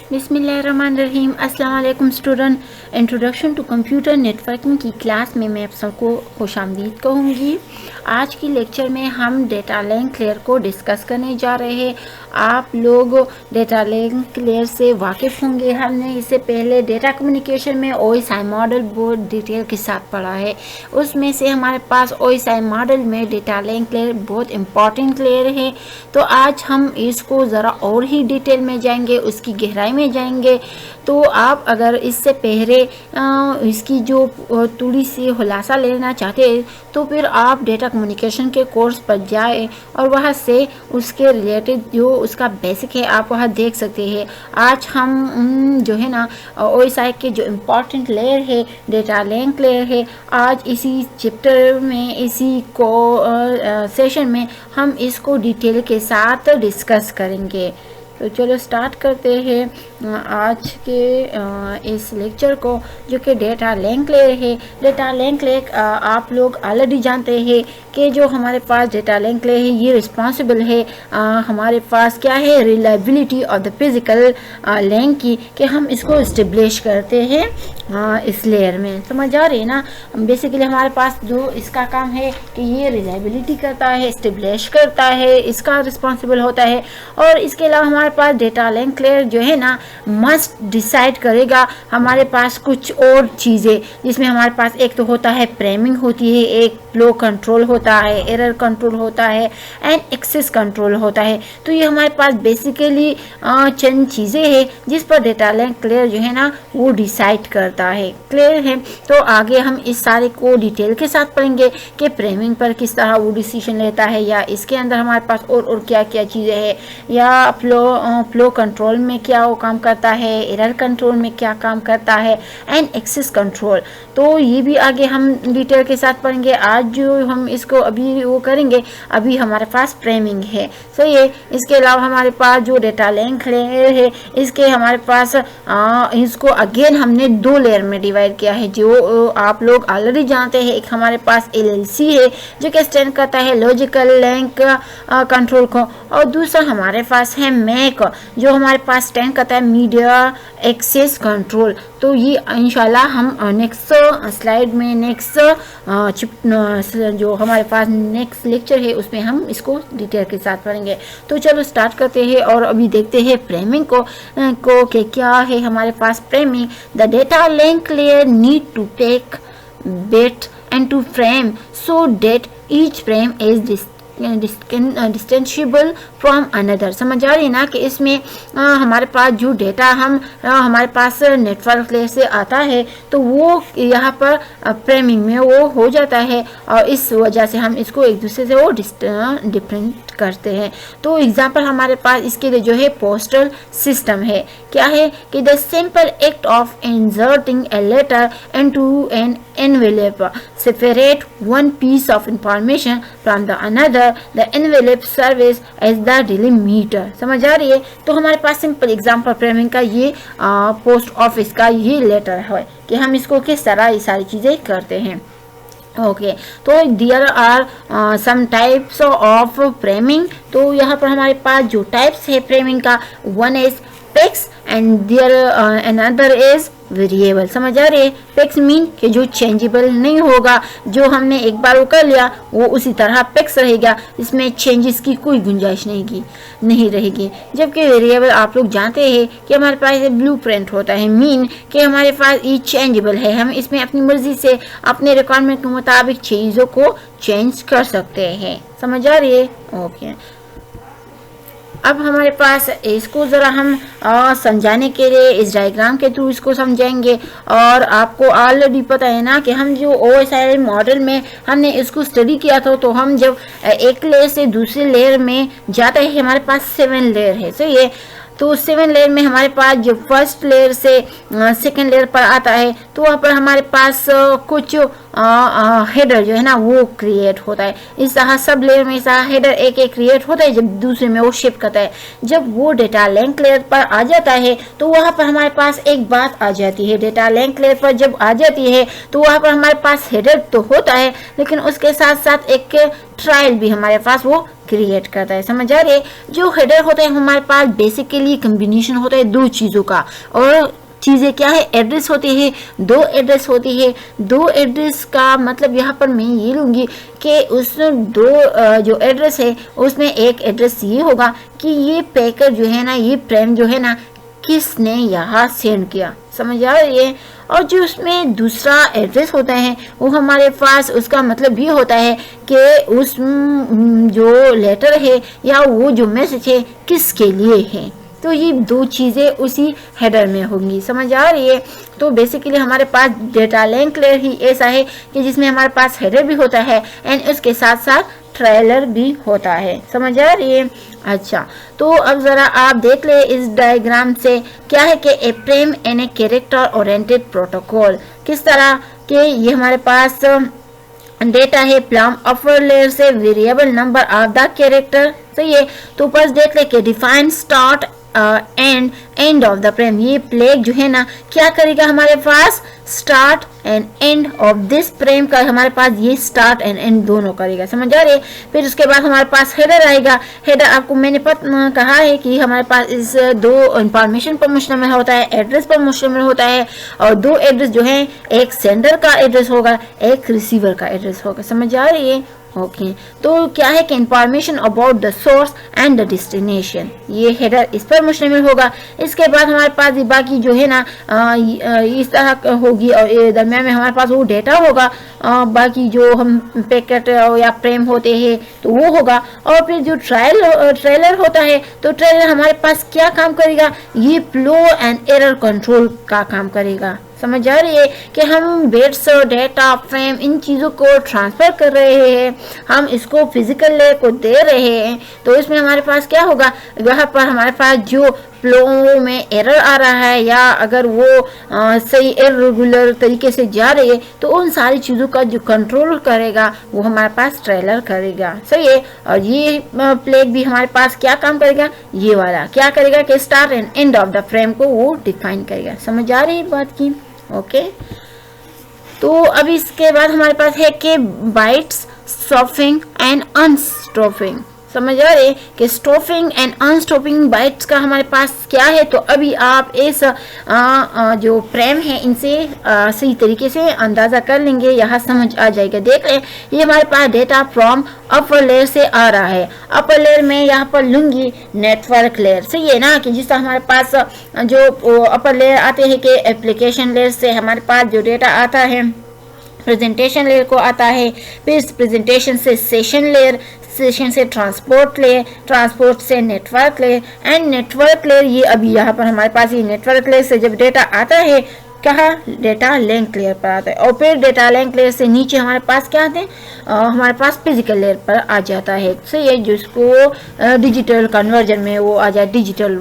बिस्मिल्लाहिर्रहमानिर्रहीम। अस्सलाम वालेकुम student. Introduction to computer networking की क्लास में मैं आप सबको खुशामदीद कहूँगी। आज की लेक्चर में हम डेटा लिंक लेयर को डिस्कस करने जा रहे हैं। आप लोग डेटा लिंक लेयर से वाकिफ़ होंगे। हमने इससे पहले डेटा कम्युनिकेशन में OSI मॉडल बहुत डिटेल के साथ पढ़ा है। उसमें से हमारे पास OSI मॉडल में डेटा लिंक लेयर बहुत इम्पॉर्टेंट लेयर है। तो आज हम इसको ज़रा और ही डिटेल में जाएंगे, उसकी गहराई में जाएंगे। तो आप अगर इससे पहले इसकी जो थोड़ी सी खुलासा लेना चाहते हैं तो फिर आप डेटा कम्युनिकेशन के कोर्स पर जाए और वहाँ से उसके रिलेटेड जो उसका बेसिक है आप वहाँ देख सकते हैं। आज हम जो है ना OSI के जो इम्पोर्टेंट लेयर है, डेटा लिंक लेयर है, आज इसी चैप्टर में, इसी को सेशन में हम इसको डिटेल के साथ डिस्कस करेंगे। तो चलो स्टार्ट करते हैं आज के इस लेक्चर को, जो कि डेटा लिंक लेयर है। डेटा लिंक लेयर आप लोग ऑलरेडी जानते हैं कि जो हमारे पास डेटा लिंक लेयर है ये रिस्पॉन्सिबल है हमारे पास क्या है, reliability of the physical link की, कि हम इसको इस्टेब्लिश करते हैं इस लेयर में। समझ आ रही है ना। बेसिकली हमारे पास जो इसका काम है कि ये रिलायबिलिटी करता है, इस्टेब्लिश करता है, इसका रिस्पॉन्सिबल होता है। और इसके अलावा हमारे पास डेटा लिंक लेयर जो है ना मस्ट डिसाइड करेगा हमारे पास कुछ और चीज़ें, जिसमें हमारे पास एक तो होता है प्रेमिंग होती है, एक फ्लो कंट्रोल होता है, एरर कंट्रोल होता है एंड एक्सेस कंट्रोल होता है। तो ये हमारे पास बेसिकली चंद चीज़ें हैं जिस पर डेटा लिंक लेयर जो है ना वो डिसाइड करता है। क्लियर है। तो आगे हम इस सारे को डिटेल के साथ पढ़ेंगे कि प्रेमिंग पर किस तरह वो डिसीजन लेता है, या इसके अंदर हमारे पास और क्या क्या चीज़ें हैं, या फ्लो कंट्रोल में क्या वो काम करता है, एरर कंट्रोल में क्या काम करता है एंड एक्सेस कंट्रोल। तो ये भी आगे हम डिटेल के साथ पढ़ेंगे। आज जो हम इसको अभी वो करेंगे, अभी हमारे पास प्रेमिंग है, सही है। इसके अलावा हमारे पास जो डेटा लिंक लेयर है, इसके हमारे पास इसको अगेन हमने दो लेयर में डिवाइड किया है, जो आप लोग ऑलरेडी जानते हैं। एक हमारे पास LLC है जो कि स्टैंड करता है लॉजिकल लिंक कंट्रोल को, और दूसरा हमारे पास है मैक जो हमारे पास स्टैंड करता है मीडिया एक्सेस कंट्रोल। तो ये इंशाल्लाह हम नेक्स्ट स्लाइड में, नेक्स्ट जो हमारे पास नेक्स्ट लेक्चर है उसमें हम इसको डिटेल के साथ पढ़ेंगे। तो चलो स्टार्ट करते हैं और अभी देखते हैं प्रेमिंग को कि क्या है हमारे पास framing. The data link layer need to take bit and to frame so that each frame is distinguishable from another. समझ आ रही है ना कि इसमें हमारे पास जो डेटा हमारे पास नेटवर्क लेयर से आता है तो वो यहाँ पर फ्रेमिंग में वो हो जाता है, और इस वजह से हम इसको एक दूसरे से वो डिफरेंट करते हैं। तो एग्जांपल हमारे पास इसके लिए जो है पोस्टल सिस्टम है। क्या है कि the simple act of inserting a letter into an envelope separate one piece of information from the another. The envelope serves as the delimiter. समझ आ रही है। तो हमारे पास सिंपल एग्जांपल फ्रेमिंग का ये पोस्ट ऑफिस का ये लेटर है कि हम इसको किस तरह ये सारी चीज़ें करते हैं। ओके तो there are some types of framing. तो यहाँ पर हमारे पास जो टाइप्स है फ्रेमिंग का, one is fix and there another is variable. समझ आ रही है। फिक्स मीन कि जो चेंजेबल नहीं होगा, जो हमने एक बार वो कर लिया वो उसी तरह फिक्स रहेगा, इसमें चेंजेस की कोई गुंजाइश नहीं रहेगी। जबकि वेरिएबल आप लोग जानते हैं कि हमारे पास ब्लूप्रिंट होता है, मीन कि हमारे पास ये चेंजेबल है, हम इसमें अपनी मर्जी से अपने रिक्वायरमेंट के मुताबिक चीज़ों को चेंज कर सकते हैं। समझ आ रही है। ओके अब हमारे पास इसको ज़रा हम समझाने के लिए इस डायग्राम के थ्रू इसको समझेंगे। और आपको ऑलरेडी पता है ना कि हम जो OSI मॉडल में हमने इसको स्टडी किया था, तो हम जब एक लेयर से दूसरे लेयर में जाते हैं हमारे पास 7 लेयर है, सही है। तो 7 लेयर में हमारे पास जो फर्स्ट लेयर से सेकंड लेयर पर आता है तो वहाँ पर हमारे पास कुछ हेडर जो है ना वो क्रिएट होता है। इस तरह सब लेयर में ऐसा हेडर एक एक क्रिएट होता है, जब दूसरे में वो शिफ्ट करता है। जब वो डेटा लिंक लेयर पर आ जाता है तो वहाँ पर हमारे पास एक बात आ जाती है। डेटा लिंक लेयर पर जब आ जाती है तो वहाँ पर हमारे पास हेडर तो होता है, लेकिन उसके साथ साथ एक ट्रायल भी हमारे पास वो क्रिएट करता है। समझ आ रही है? जो हेडर होता है हमारे पास बेसिकली कम्बिनेशन होता है दो चीज़ों का, और चीज़ें क्या है, एड्रेस होती है, दो एड्रेस होती है। दो एड्रेस का मतलब यहाँ पर मैं ये लूँगी कि उस दो जो एड्रेस है उसमें एक एड्रेस ये होगा कि ये पैकेट जो है ना, ये प्रेम जो है ना, किसने यहाँ सेंड किया। समझ आ रही है? और जो उसमें दूसरा एड्रेस होता है वो हमारे पास उसका मतलब ये होता है कि उस जो लेटर है या वो जो मैसेज है किसके लिए है। तो ये दो चीज़ें उसी हेडर में होंगी। समझ आ रही है? तो बेसिकली हमारे पास डेटा लिंक लेयर ही ऐसा है कि जिसमें हमारे पास हेडर भी होता है एंड उसके साथ साथ ट्रेलर भी होता है। समझ आ रही है? अच्छा, तो अब ज़रा आप देख ले इस डायग्राम से क्या है कि a frame and a character oriented protocol. किस तरह के ये हमारे पास डेटा है प्लम अपर लेयर से variable number of the character. सही है? तो बस देख ले कि define start end of the frame. ये फ्लैग जो है ना क्या करेगा, हमारे पास start and end of this frame का हमारे पास ये स्टार्ट एंड एंड दोनों करेगा। समझ आ रही है? फिर उसके बाद हमारे पास हेडर आएगा। हेडर आपको मैंने कहा है कि हमारे पास इस दो इंफॉर्मेशन पर मुश्तमिल होता है, एड्रेस पर मुश्तमिल होता है, और दो एड्रेस जो है एक सेंडर का एड्रेस होगा, एक रिसीवर का एड्रेस होगा। समझ आ रही है? ओके, तो क्या है कि information about the source and the destination, ये हेडर इस पर मुश्तमिल होगा। इसके बाद हमारे पास बाकी जो है ना इस तरह होगी, और दरमियान में हमारे पास वो डेटा होगा। बाकी जो हम पैकेट या फ्रेम होते हैं तो वो होगा। और फिर जो ट्रेलर होता है तो ट्रेलर हमारे पास क्या काम करेगा, ये फ्लो एंड एरर कंट्रोल का काम करेगा। समझ आ रही है कि हम बिट्स डेटा फ्रेम इन चीज़ों को ट्रांसफ़र कर रहे हैं, हम इसको फिजिकल लेयर को दे रहे हैं। तो इसमें हमारे पास क्या होगा, वहाँ पर हमारे पास जो फ्लो में एरर आ रहा है या अगर वो सही इर्रेगुलर तरीके से जा रही है तो उन सारी चीज़ों का जो कंट्रोल करेगा वो हमारे पास ट्रेलर करेगा। सही है? और ये फ्लैग भी हमारे पास क्या काम करेगा, ये वाला क्या करेगा कि start and end of the frame को वो डिफाइन करेगा। समझ आ रही है बात की? ओके, तो अब इसके बाद हमारे पास है कि बाइट्स स्टॉपिंग एंड अनस्टॉपिंग। समझ आ रहे कि स्टॉपिंग एंड अनस्टॉपिंग बाइट्स का हमारे पास क्या है। तो अभी आप इस जो फ्रेम है इनसे सही तरीके से अंदाज़ा कर लेंगे, यहाँ समझ आ जाएगा। देख लें, ये हमारे पास डेटा फ्रॉम अपर लेयर से आ रहा है। अपर लेयर में यहाँ पर लूँगी नेटवर्क लेयर। सही है ना, कि जिस तरह हमारे पास जो अपर लेयर आते हैं कि एप्लीकेशन लेयर से हमारे पास जो डेटा आता है प्रेजेंटेशन लेयर को आता है, फिर प्रेजेंटेशन से सेशन लेयर, सेशन से ट्रांसपोर्ट लेयर, ट्रांसपोर्ट से network layer and network layer. ये अभी यहाँ पर हमारे पास ये नेटवर्क लेयर से जब डेटा आता है कहाँ, डेटा लिंक लेयर पर आता है। और फिर डेटा लिंक लेयर से नीचे हमारे पास क्या आते हैं, हमारे पास फिजिकल लेयर पर आ जाता है। सही है? जिसको डिजिटल कन्वर्जन में वो आ जाए, डिजिटल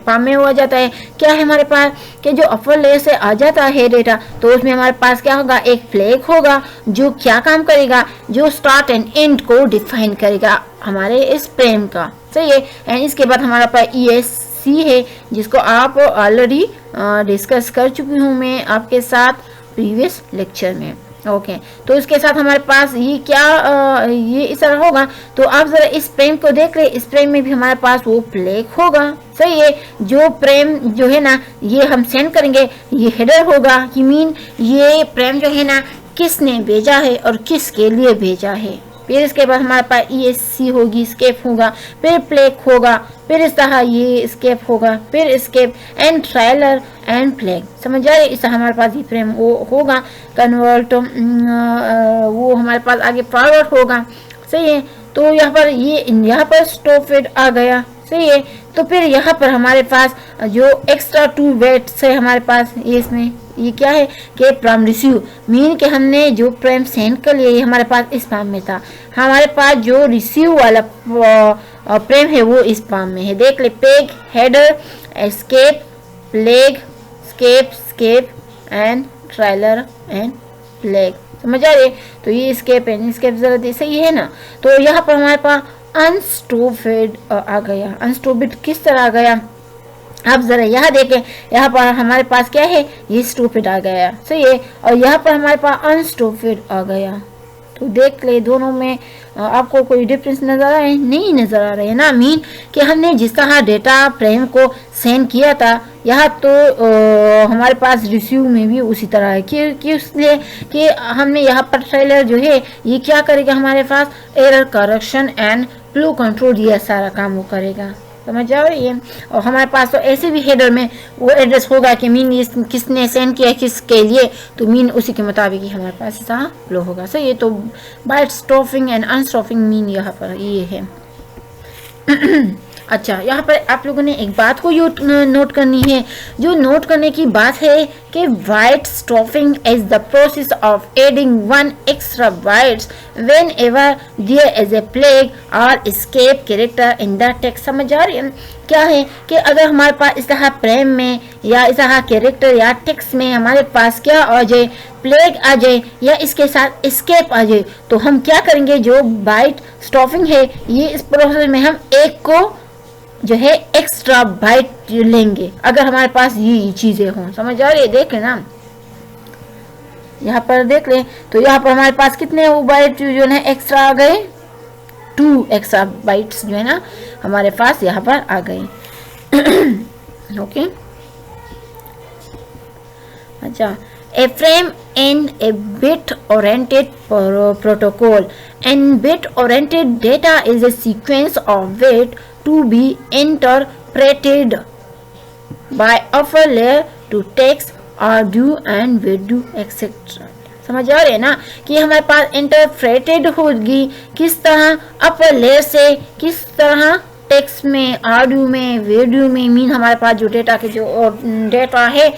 फॉर्म में वो आ जाता है। क्या है हमारे पास कि जो अपर लेयर से आ जाता है डेटा, तो उसमें हमारे पास क्या होगा, एक फ्लैग होगा जो क्या काम करेगा, जो स्टार्ट एंड एंड को डिफाइन करेगा हमारे इस फ्रेम का। सही है? एंड इसके बाद हमारे पास ESC है, जिसको आप ऑलरेडी डिस्कस कर चुकी हूँ मैं आपके साथ प्रीवियस लेक्चर में। ओके, तो इसके साथ हमारे पास ये क्या ये इस तरह होगा। तो आप जरा इस फ्रेम को देख रहे, इस फ्रेम में भी हमारे पास वो फ्लैग होगा। सही है? जो फ्रेम जो है ना ये हम सेंड करेंगे, ये हेडर होगा कि मीन ये फ्रेम जो है ना किसने भेजा है और किसके लिए भेजा है। फिर इसके बाद हमारे पास ESC होगी, स्केप होगा, फिर फ्लैग होगा, फिर इस तरह ये स्केप होगा, फिर escape and trailer and flag. समझ आ रही है? इस तरह हमारे पास ये फ्रेम वो होगा कन्वर्ट, वो हमारे पास आगे फॉरवर्ड होगा। सही है? तो यहाँ पर स्टॉप आ गया। सही है? तो फिर यहाँ पर हमारे पास जो एक्स्ट्रा 2 वेट्स है हमारे पास, ये इसमें ये क्या है कि फ्रॉम रिसीव, मीन कि हमने जो फ्रेम सेंड कर लिया ये हमारे पास इस फॉर्म में था, हमारे पास जो रिसीव वाला फ्रेम है वो इस फॉर्म में है। देख ले, peg, header, escape, flag, escape and trailer and flag. समझ आ रही है? तो ये स्केप एंड स्केप जरा दे सही है ना। तो यहाँ पर हमारे पास अनस्टॉपेड आ गया। अनस्टॉपेड किस तरह आ गया, आप जरा यहाँ देखें, यहाँ पर हमारे पास क्या है, ये स्टॉपेड आ गया, सही है, और यहाँ पर हमारे पास अनस्टॉपेड आ गया। तो देख ले दोनों में आपको कोई डिफरेंस नजर आ रहा है? नहीं नजर आ रहा है ना। मीन कि हमने जिस तरह डेटा फ्रेम को सेंड किया था, यहाँ तो हमारे पास रिसीव में भी उसी तरह है। कि इसलिए कि हमने यहाँ पर ट्रेलर जो है ये क्या करेगा, हमारे पास error correction and flow control ये सारा काम वो करेगा। समझ आ रही है? और हमारे पास तो ऐसे भी हेडर में वो एड्रेस होगा कि मीन किसने सेंड किया किसके लिए, तो मीन उसी के मुताबिक ही हमारे पास ऐसा फ्लो होगा। सही है? तो बाइट स्टॉपिंग एंड अनस्टॉपिंग मीन यहाँ पर ये है। अच्छा, यहाँ पर आप लोगों ने एक बात को नोट करनी है। जो नोट करने की बात है कि byte stuffing is the process of adding one extra bytes whenever there is a flag और escape character in the text. समझ आ रही है? क्या है कि अगर हमारे पास इस तरह फ्रेम में या इस तरह कैरेक्टर या टेक्स्ट में हमारे पास क्या आ जाए, फ्लैग आ जाए या इसके साथ एस्केप आ जाए, तो हम क्या करेंगे, जो बाइट स्टॉपिंग है ये इस प्रोसेस में हम एक को जो है एक्स्ट्रा बाइट लेंगे अगर हमारे पास ये चीजें हों। समझ आ रही है? देख लेना, यहाँ पर देख ले, तो यहाँ पर हमारे पास कितने वो बाइट जो है एक्स्ट्रा आ गए, 2 एक्स्ट्रा बाइट्स जो है ना हमारे पास यहाँ पर आ गए। ओके, अच्छा, a frame in a bit oriented protocol, and bit oriented data is a sequence of bit to be interpreted by upper layer to text, audio and video etc. समझ आ रहे हैं ना कि हमारे पास इंटरप्रेटेड होगी किस तरह, अपर लेयर से किस तरह टेक्स्ट में, ऑडियो में, वीडियो में। मीन हमारे पास जो डेटा के जो डेटा है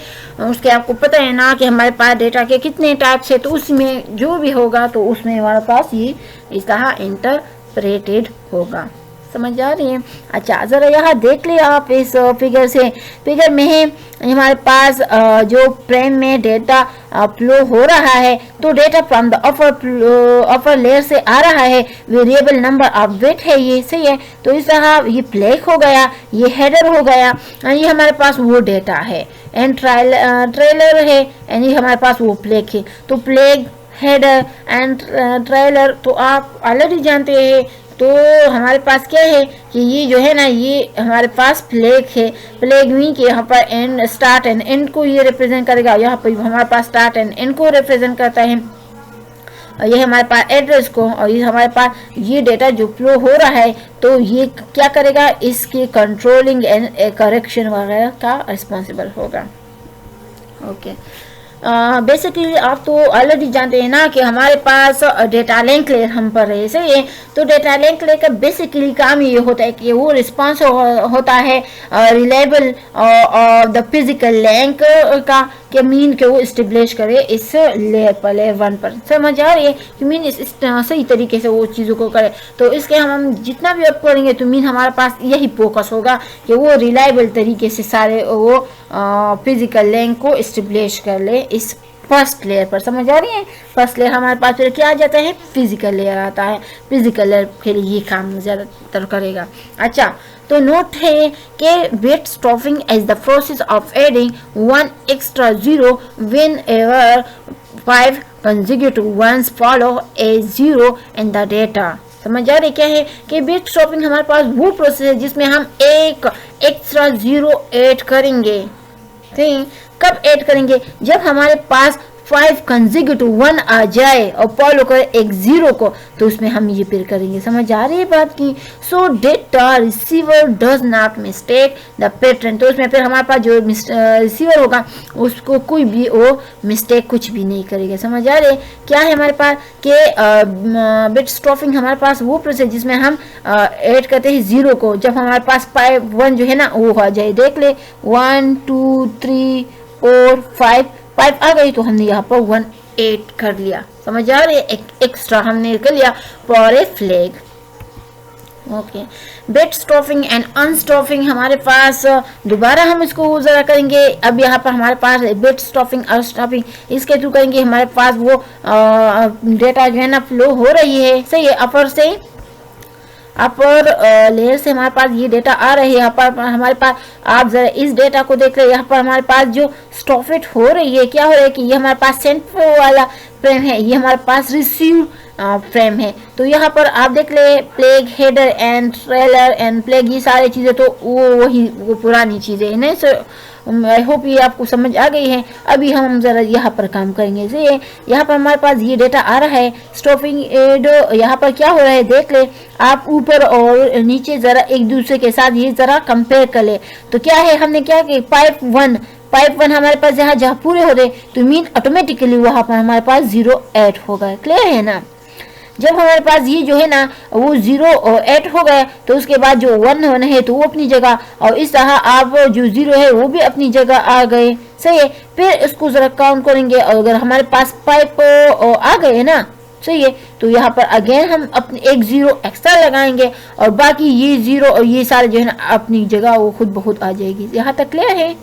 उसके आपको पता है ना कि हमारे पास डेटा के कितने टाइप्स है, तो उसमें जो भी होगा तो उसमें हमारे पास ये इस तरह इंटरप्रेटेड होगा। समझ आ रही है? अच्छा, जरा यहाँ देख ले आप इस फिगर से। फिगर में है हमारे पास जो फ्रेम में डेटा फ्लो हो रहा है, तो data from the upper layer से आ रहा है, वेरिएबल नंबर ऑफ बिट है ये, सही है। तो इस तरह ये फ्लैग हो गया, ये हेडर हो गया, ये हमारे पास वो डेटा है, एंड ट्रेलर है, एंड ये हमारे पास वो फ्लैग है। तो फ्लैग, हेडर एंड ट्रेलर तो आप ऑलरेडी जानते हैं। तो हमारे पास क्या है कि ये जो है ना ये हमारे पास फ्लैग है। फ्लैग मीन के यहाँ पर एंड, स्टार्ट एंड एंड को ये रिप्रेजेंट करेगा, यहाँ पर हमारे पास स्टार्ट एंड एंड को रिप्रेजेंट करता है, और ये हमारे पास एड्रेस को, और ये हमारे पास ये डेटा जो फ्लो हो रहा है तो ये क्या करेगा, इसके कंट्रोलिंग एंड करेक्शन वगैरह का रिस्पॉन्सिबल होगा। ओके, बेसिकली आप तो ऑलरेडी जानते हैं ना कि हमारे पास डेटा लिंक लेयर हम पर है, सही है। तो डेटा लिंक लेयर का बेसिकली काम ये होता है कि वो रिस्पांस होता है रिलायबल और द फिजिकल लिंक का, कि मीन के वो इस्टेब्लिश करे इस लेयर पर, लेयर 1 पर। समझ आ रही है कि मीन इस सही तरीके से वो चीज़ों को करे। तो इसके हम जितना भी अप करेंगे तो मीन हमारे पास यही फोकस होगा कि वो रिलायबल तरीके से सारे वो फिजिकल लिंक को इस्टेब्लिश कर ले इस फर्स्ट लेयर पर। समझ आ रही है? फर्स्ट लेयर हमारे पास फिर क्या आ जाता है, फिजिकल लेयर आता है। फिजिकल लेयर के लिए ये काम ज़्यादातर करेगा। अच्छा, तो नोट है कि bit stopping is the process of adding 1 extra 0 when ever 5 consecutive ones follow a 0 in the data। समझ आ रही क्या है कि बिट स्टॉपिंग हमारे पास वो प्रोसेस है जिसमें हम एक एक्स्ट्रा 0 ऐड करेंगे। ठीक, कब ऐड करेंगे, जब हमारे पास 5 कंसेक्यूटिव 1 आ जाए और फॉलो करे एक 0 को, तो उसमें हम ये फिर करेंगे। समझ आ रही है बात की? सो data receiver does not mistake the pattern. तो उसमें फिर हमारे पास जो रिसीवर होगा उसको कोई भी वो मिस्टेक कुछ भी नहीं करेगा। समझ आ रही है? क्या है हमारे पास कि बिट स्टॉपिंग हमारे पास वो प्रोसेस जिसमें हम ऐड करते हैं 0 को, जब हमारे पास 5 1 जो है ना वो आ जाए। देख ले 1 2 3 4 5 आ गई, तो हमने यहाँ पर 1 8 कर लिया। समझ आ रही है? एक एक्स्ट्रा हमने कर लिया for a flag. Okay, bit stuffing and unstuffing हमारे पास दोबारा हम इसको ज़रा करेंगे। अब यहाँ पर हमारे पास बिट स्टफिंग अनस्टफिंग इसके थ्रू करेंगे, हमारे पास वो डेटा जो है ना फ्लो हो रही है, सही है। अपर लेयर से हमारे पास ये डेटा आ रही है। यहाँ पर हमारे पास आप जरा इस डेटा को देख रहे हैं, यहाँ पर हमारे पास जो स्टॉफिट हो रही है, क्या हो रहा है कि ये हमारे पास सेंड वाला फ्रेम है, ये हमारे पास रिसीव फ्रेम है। तो यहाँ पर आप देख ले plague, header and trailer and plague, ये सारी चीज़ें तो वो पुरानी चीज़ें है ना। आई होप ये आपको समझ आ गई है। अभी हम जरा यहाँ पर काम करेंगे। जैसे यहाँ पर हमारे पास ये डेटा आ रहा है, स्टॉपिंग यहाँ पर क्या हो रहा है देख ले आप, ऊपर और नीचे जरा एक दूसरे के साथ ये जरा कंपेयर कर ले। तो क्या है, हमने क्या कि पाइप वन हमारे पास जहाँ पूरे हो रहे तो मीन ऑटोमेटिकली वहाँ पर हमारे पास 0 ऐड हो गए। क्लियर है ना। जब हमारे पास ये जो है ना वो 0 ऐड हो गए तो उसके बाद जो 1 होना है तो वो अपनी जगह, और इस तरह आप जो 0 है वो भी अपनी जगह आ गए, सही है। फिर इसको जरा काउंट करेंगे, और अगर हमारे पास पाइप आ गए ना, सही है, तो यहाँ पर अगेन हम अपने एक 0 एक्स्ट्रा लगाएंगे और बाकी ये 0 और ये सारे जो है ना अपनी जगह वो खुद बहुत आ जाएगी। यहाँ तक क्लियर है,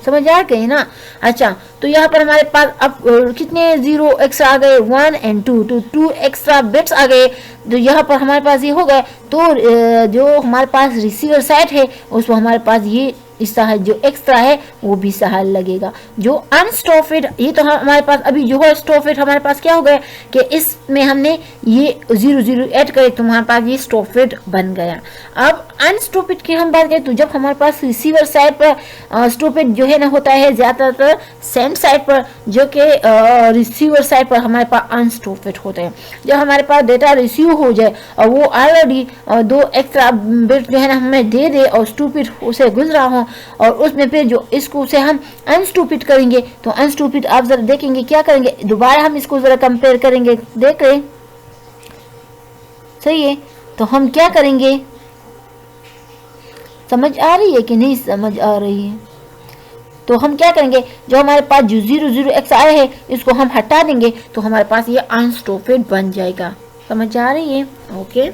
समझ आ गई ना। अच्छा, तो यहाँ पर हमारे पास अब कितने 0 एक्स्ट्रा आ गए, 1 एंड 2, तो 2 एक्स्ट्रा बिट्स आ गए। तो यहाँ पर हमारे पास ये हो गए। तो जो हमारे पास रिसीवर साइड है उसको हमारे पास ये इस तरह जो एक्स्ट्रा है वो भी सहाल लगेगा। जो अनस्टॉफिड, ये तो हमारे पास अभी जो है स्टॉफिड हमारे पास क्या हो गया कि इसमें हमने ये 0 ऐड करे तो हमारे पास ये स्टॉफिड बन गया। अब अनस्टॉफिड की हम बात करें तो जब हमारे पास रिसीवर साइड पर स्टॉफिड जो है ना होता है ज्यादातर सेंड साइड पर, जो कि रिसीवर साइड पर हमारे पास अनस्टॉफिड होते हैं। जब हमारे पास डेटा रिसीव हो जाए और वो ऑलरेडी 2 एक्स्ट्रा बिट जो है ना हमें दे दे और स्टूपिड उसे गुजरा हो, और उसमें फिर जो इसको से हम अनस्टूपिड करेंगे, तो अनस्टूपिड आप जरा देखेंगे क्या करेंगे, दोबारा हम इसको जरा कंपेयर करेंगे, देख रहे सही है। तो हम क्या करेंगे, समझ आ रही है कि नहीं समझ आ रही है। तो हम क्या करेंगे, जो हमारे पास जो 0 एक्स आए हैं इसको हम हटा देंगे तो हमारे पास ये अनस्टॉफिड बन जाएगा। समझ आ रही है, ओके।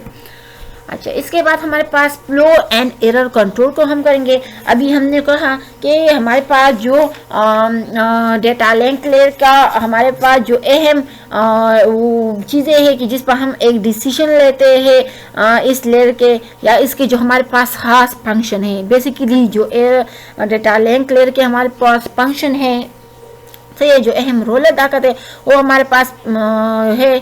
अच्छा, इसके बाद हमारे पास फ्लो एंड एरर कंट्रोल को हम करेंगे। अभी हमने कहा कि हमारे पास जो डेटा लिंक लेयर का हमारे पास जो अहम चीज़ें हैं कि जिस पर हम एक डिसीजन लेते हैं इस लेयर के, या इसके जो हमारे पास खास फंक्शन है। बेसिकली जो डेटा लिंक लेयर के हमारे पास फंक्शन है, तो ये जो अहम रोल अदा करते हैं वो हमारे पास है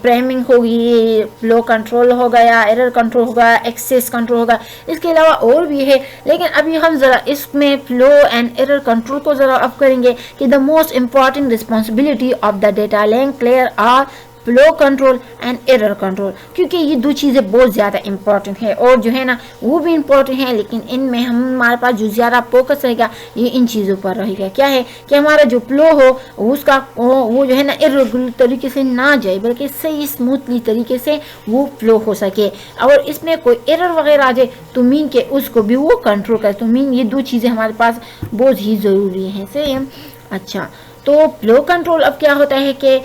फ्रेमिंग होगी, फ्लो कंट्रोल हो गया, एरर कंट्रोल होगा, एक्सेस कंट्रोल होगा, इसके अलावा और भी है। लेकिन अभी हम ज़रा इसमें फ्लो एंड एरर कंट्रोल को ज़रा अप करेंगे कि the most important responsibility of the data link layer are flow control and error control, क्योंकि ये 2 चीज़ें बहुत ज़्यादा इंपॉर्टेंट है और जो है ना वो भी इम्पॉर्टेंट है, लेकिन इनमें हमारे पास जो ज़्यादा फोकस रहेगा ये इन चीज़ों पर रहेगा। क्या है कि हमारा जो फ्लो हो उसका वो जो है ना इरेगुलर तरीके से ना जाए, बल्कि सही स्मूथली तरीके से वो फ्लो हो सके। और इसमें कोई एरर वगैरह आ जाए तो मीन के उसको भी वो कंट्रोल करे। तो मीन ये 2 चीज़ें हमारे पास बहुत ही ज़रूरी हैं, सही है। अच्छा, तो फ्लो कंट्रोल अब क्या होता है कि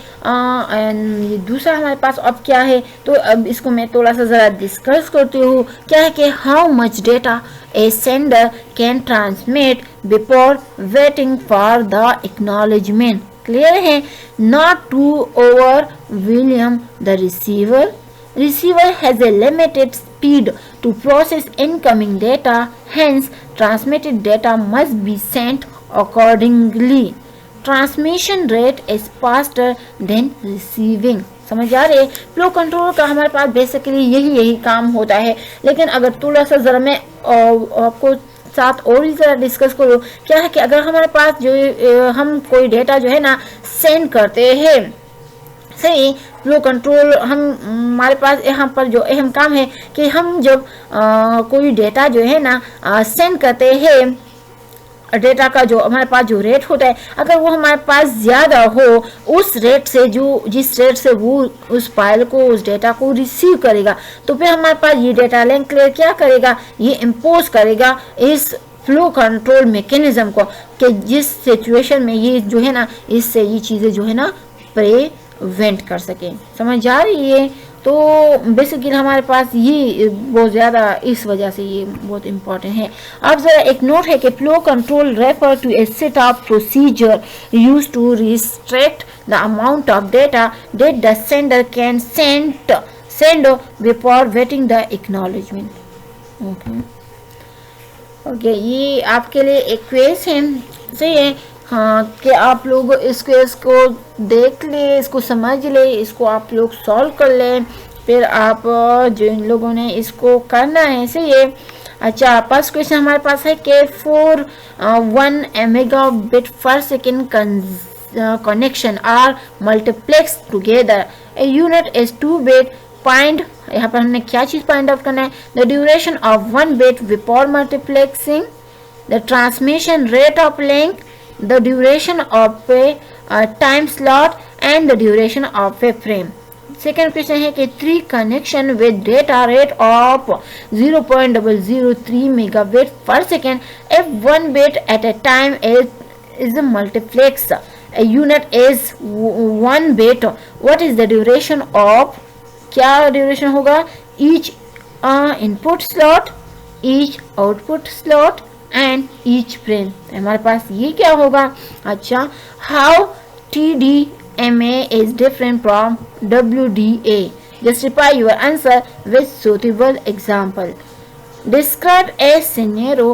दूसरा हमारे पास अब क्या है, तो अब इसको मैं थोड़ा सा ज़रा डिस्कस करती हूँ। क्या है कि how much data a sender can transmit before waiting for the acknowledgement. Clear है, not to overwhelm the receiver. Receiver has a limited speed to process incoming data, hence transmitted data must be sent accordingly. Transmission rate is faster than receiving. समझ आ रहे, flow control का हमारे पास basically यही काम होता है। लेकिन अगर थोड़ा सा ज़रा मैं आपको साथ और ही ज़रा डिस्कस करूँ, क्या है कि अगर हमारे पास जो हम कोई डेटा जो है ना सेंड करते हैं, सही, फ्लो कंट्रोल हमारे पास यहाँ पर जो अहम काम है कि हम जब कोई डेटा जो है ना सेंड करते हैं, डेटा का जो हमारे पास जो रेट होता है, अगर वो हमारे पास ज़्यादा हो उस रेट से, जो जिस रेट से वो उस फाइल को, उस डेटा को रिसीव करेगा, तो फिर हमारे पास ये डेटा लिंक लेयर क्या करेगा, ये इम्पोज करेगा इस फ्लो कंट्रोल मैकेनिज्म को कि जिस सिचुएशन में ये जो है ना इससे ये चीज़ें जो है ना प्रिवेंट कर सके। समझ आ रही है, तो बेसिकली हमारे पास ये बहुत ज़्यादा इस वजह से ये बहुत इम्पोर्टेंट है। अब ज़रा एक नोट है कि flow control refer to a set of procedure use to restrict the amount of data that the sender can send before waiting the acknowledgement. Okay, ये आपके लिए एक क्वेज है, सही है। हाँ, कि आप लोग इस क्वेज को देख ले, इसको समझ ले, इसको आप लोग सॉल्व कर लें, फिर आप जो इन लोगों ने इसको करना है, सही है। अच्छा, फर्स्ट क्वेश्चन हमारे पास है कि for 1 megabit per second connection are multiplex together a unit is 2 bit find, यहाँ पर हमने क्या चीज फाइंड आउट करना है, the duration of 1 bit before multiplexing, the transmission rate of link, the duration of a time slot and the duration of a frame. Second question है कि 3 connection with data rate of 0.003 megabit per second if 1 bit at a time is multiplex, a unit is 1 bit, what is the duration of, क्या duration होगा, each input slot, each output slot and each frame. हमारे पास ये क्या होगा। अच्छा, how TDMA is different from WDA, justify your answer with suitable example. Describe a scenario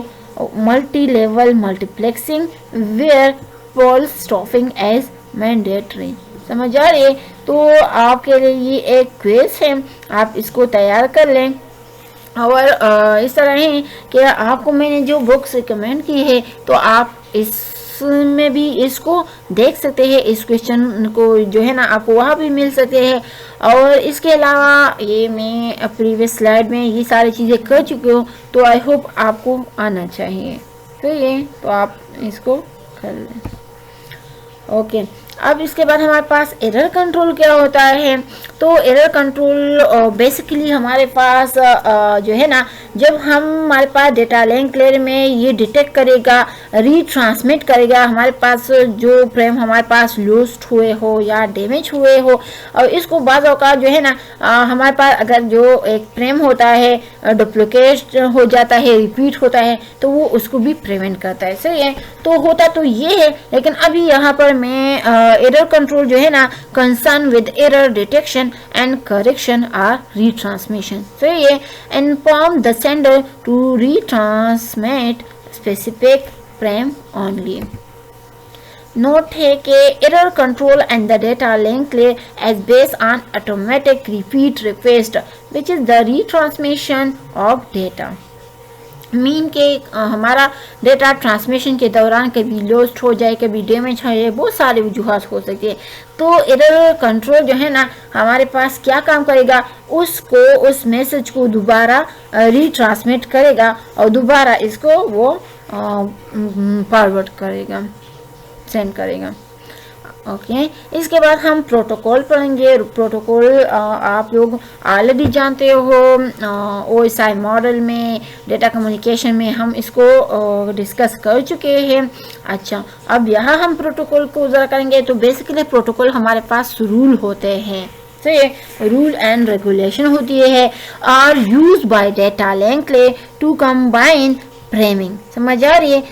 multi-level multiplexing where pole stopping is mandatory. समझ आ रही है? तो आपके लिए ये एक क्वेज है, आप इसको तैयार कर लें। और इस तरह है कि आपको मैंने जो बुक्स रिकमेंड की है तो आप इसमें भी इसको देख सकते हैं, इस क्वेश्चन को जो है ना आपको वहाँ भी मिल सकते हैं। और इसके अलावा ये मैं प्रीवियस स्लाइड में ये सारी चीज़ें कर चुकी हूँ, तो आई होप आपको आना चाहिए, तो ये तो आप इसको कर लें। ओके, अब इसके बाद हमारे पास एरर कंट्रोल क्या होता है। तो एरर कंट्रोल बेसिकली हमारे पास जो है ना, जब हमारे पास डेटा लिंक लेयर में ये डिटेक्ट करेगा, रीट्रांसमिट करेगा हमारे पास जो फ्रेम हमारे पास लॉस्ट हुए हो या डैमेज हुए हो, और इसको बाज़ औक़ात जो है ना हमारे पास अगर जो एक फ्रेम होता है डुप्लिकेट हो जाता है, रिपीट होता है, तो वो उसको भी प्रिवेंट करता है, सही है। तो होता तो ये है, लेकिन अभी यहाँ पर मैं एरर कंट्रोल जो है ना concern with error detection and correction or retransmission, सही है। Inform the sender to retransmit specific frame only. Note है कि error control and the data link layer as based on automatic repeat request which is the retransmission of data. Mean के हमारा data transmission के दौरान कभी lost हो जाए, कभी डैमेज हो जाए, बहुत सारे वजूहात हो सकती है। तो एरर कंट्रोल जो है ना हमारे पास क्या काम करेगा, उसको उस मैसेज को दोबारा रीट्रांसमिट करेगा और दोबारा इसको वो फॉरवर्ड करेगा, सेंड करेगा। ओके, इसके बाद हम प्रोटोकॉल पढ़ेंगे। प्रोटोकॉल आप लोग ऑलरेडी जानते हो, OSI मॉडल में, डेटा कम्युनिकेशन में हम इसको डिस्कस कर चुके हैं। अच्छा, अब यहाँ हम प्रोटोकॉल को ज़रा करेंगे। तो बेसिकली प्रोटोकॉल हमारे पास रूल होते हैं, से रूल एंड रेगुलेशन होती है, are use by data link layer to combine framing. समझ आ रही है?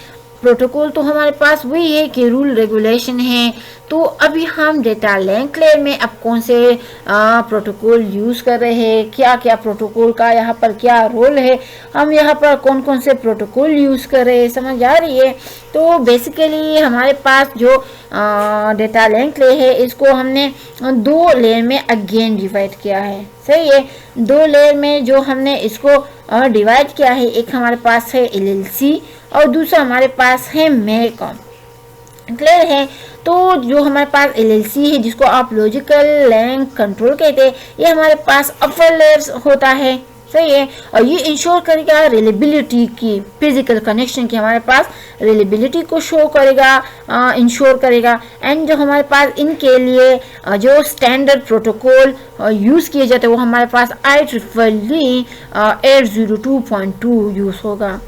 प्रोटोकॉल तो हमारे पास वही है कि रूल रेगुलेशन है। तो अभी हम डेटा लिंक लेयर में अब कौन से प्रोटोकॉल यूज़ कर रहे हैं, क्या क्या प्रोटोकॉल का यहाँ पर क्या रोल है, हम यहाँ पर कौन कौन से प्रोटोकॉल यूज़ कर रहे हैं, समझ आ रही है? तो बेसिकली हमारे पास जो डेटा लिंक लेयर है इसको हमने 2 लेयर में अगेन डिवाइड किया है, सही है। 2 लेयर में जो हमने इसको डिवाइड किया है, एक हमारे पास है LLC और दूसरा हमारे पास है मैकॉम, क्लियर है। तो जो हमारे पास LLC है जिसको आप लॉजिकल लिंक कंट्रोल कहते हैं, ये हमारे पास अपर लेयर्स होता है, सही है। और ये इंश्योर करेगा रिलेबिलिटी की, फिजिकल कनेक्शन की, हमारे पास रिलेबिलिटी को शो करेगा, इंश्योर करेगा। एंड जो हमारे पास इनके लिए जो स्टैंडर्ड प्रोटोकॉल यूज़ किए जाते हैं वो हमारे पास IEEE 802.2 यूज़ होगा,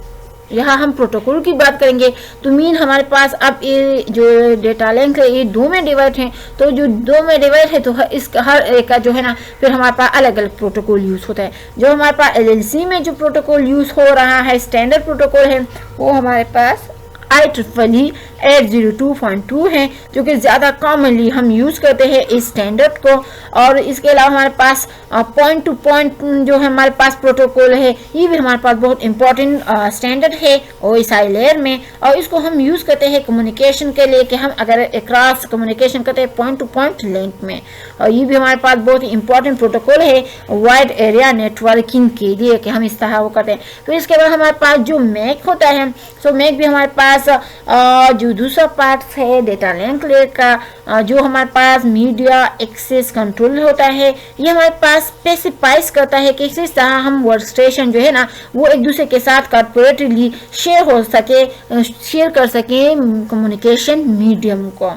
यहाँ हम प्रोटोकॉल की बात करेंगे तो मीन हमारे पास अब ये जो डेटा लिंक है ये दो में डिवाइड है, तो जो दो में डिवाइड है तो इसका हर एक का जो है ना फिर हमारे पास अलग अलग प्रोटोकॉल यूज़ होता है। जो हमारे पास एलएलसी में जो प्रोटोकॉल यूज़ हो रहा है स्टैंडर्ड प्रोटोकॉल है वो हमारे पास IEEE 802.2 है, जो कि ज़्यादा कॉमनली हम यूज़ करते हैं इस स्टैंडर्ड को। और इसके अलावा हमारे पास पॉइंट टू पॉइंट जो है हमारे पास प्रोटोकॉल है, ये भी हमारे पास बहुत इंपॉर्टेंट स्टैंडर्ड है OSI लेयर में, और इसको हम यूज़ करते हैं कम्युनिकेशन के लिए कि हम अगर क्रॉस कम्युनिकेशन करते हैं पॉइंट टू पॉइंट लिंक में। और ये भी हमारे पास बहुत ही इंपॉर्टेंट प्रोटोकॉल है वाइड एरिया नेटवर्किंग के लिए कि हम इस तरह वो करते हैं। तो इसके बाद हमारे पास जो मैक होता है, सो मैक भी हमारे पास जो दूसरा पार्ट है डेटा लिंक लेयर का, जो हमारे पास मीडिया एक्सेस कंट्रोल होता है, ये हमारे पास स्पेसिफाइज करता है कि किस तरह हम वर्क स्टेशन जो है ना वो एक दूसरे के साथ कॉर्पोरेटली शेयर कर सके कम्युनिकेशन मीडियम को।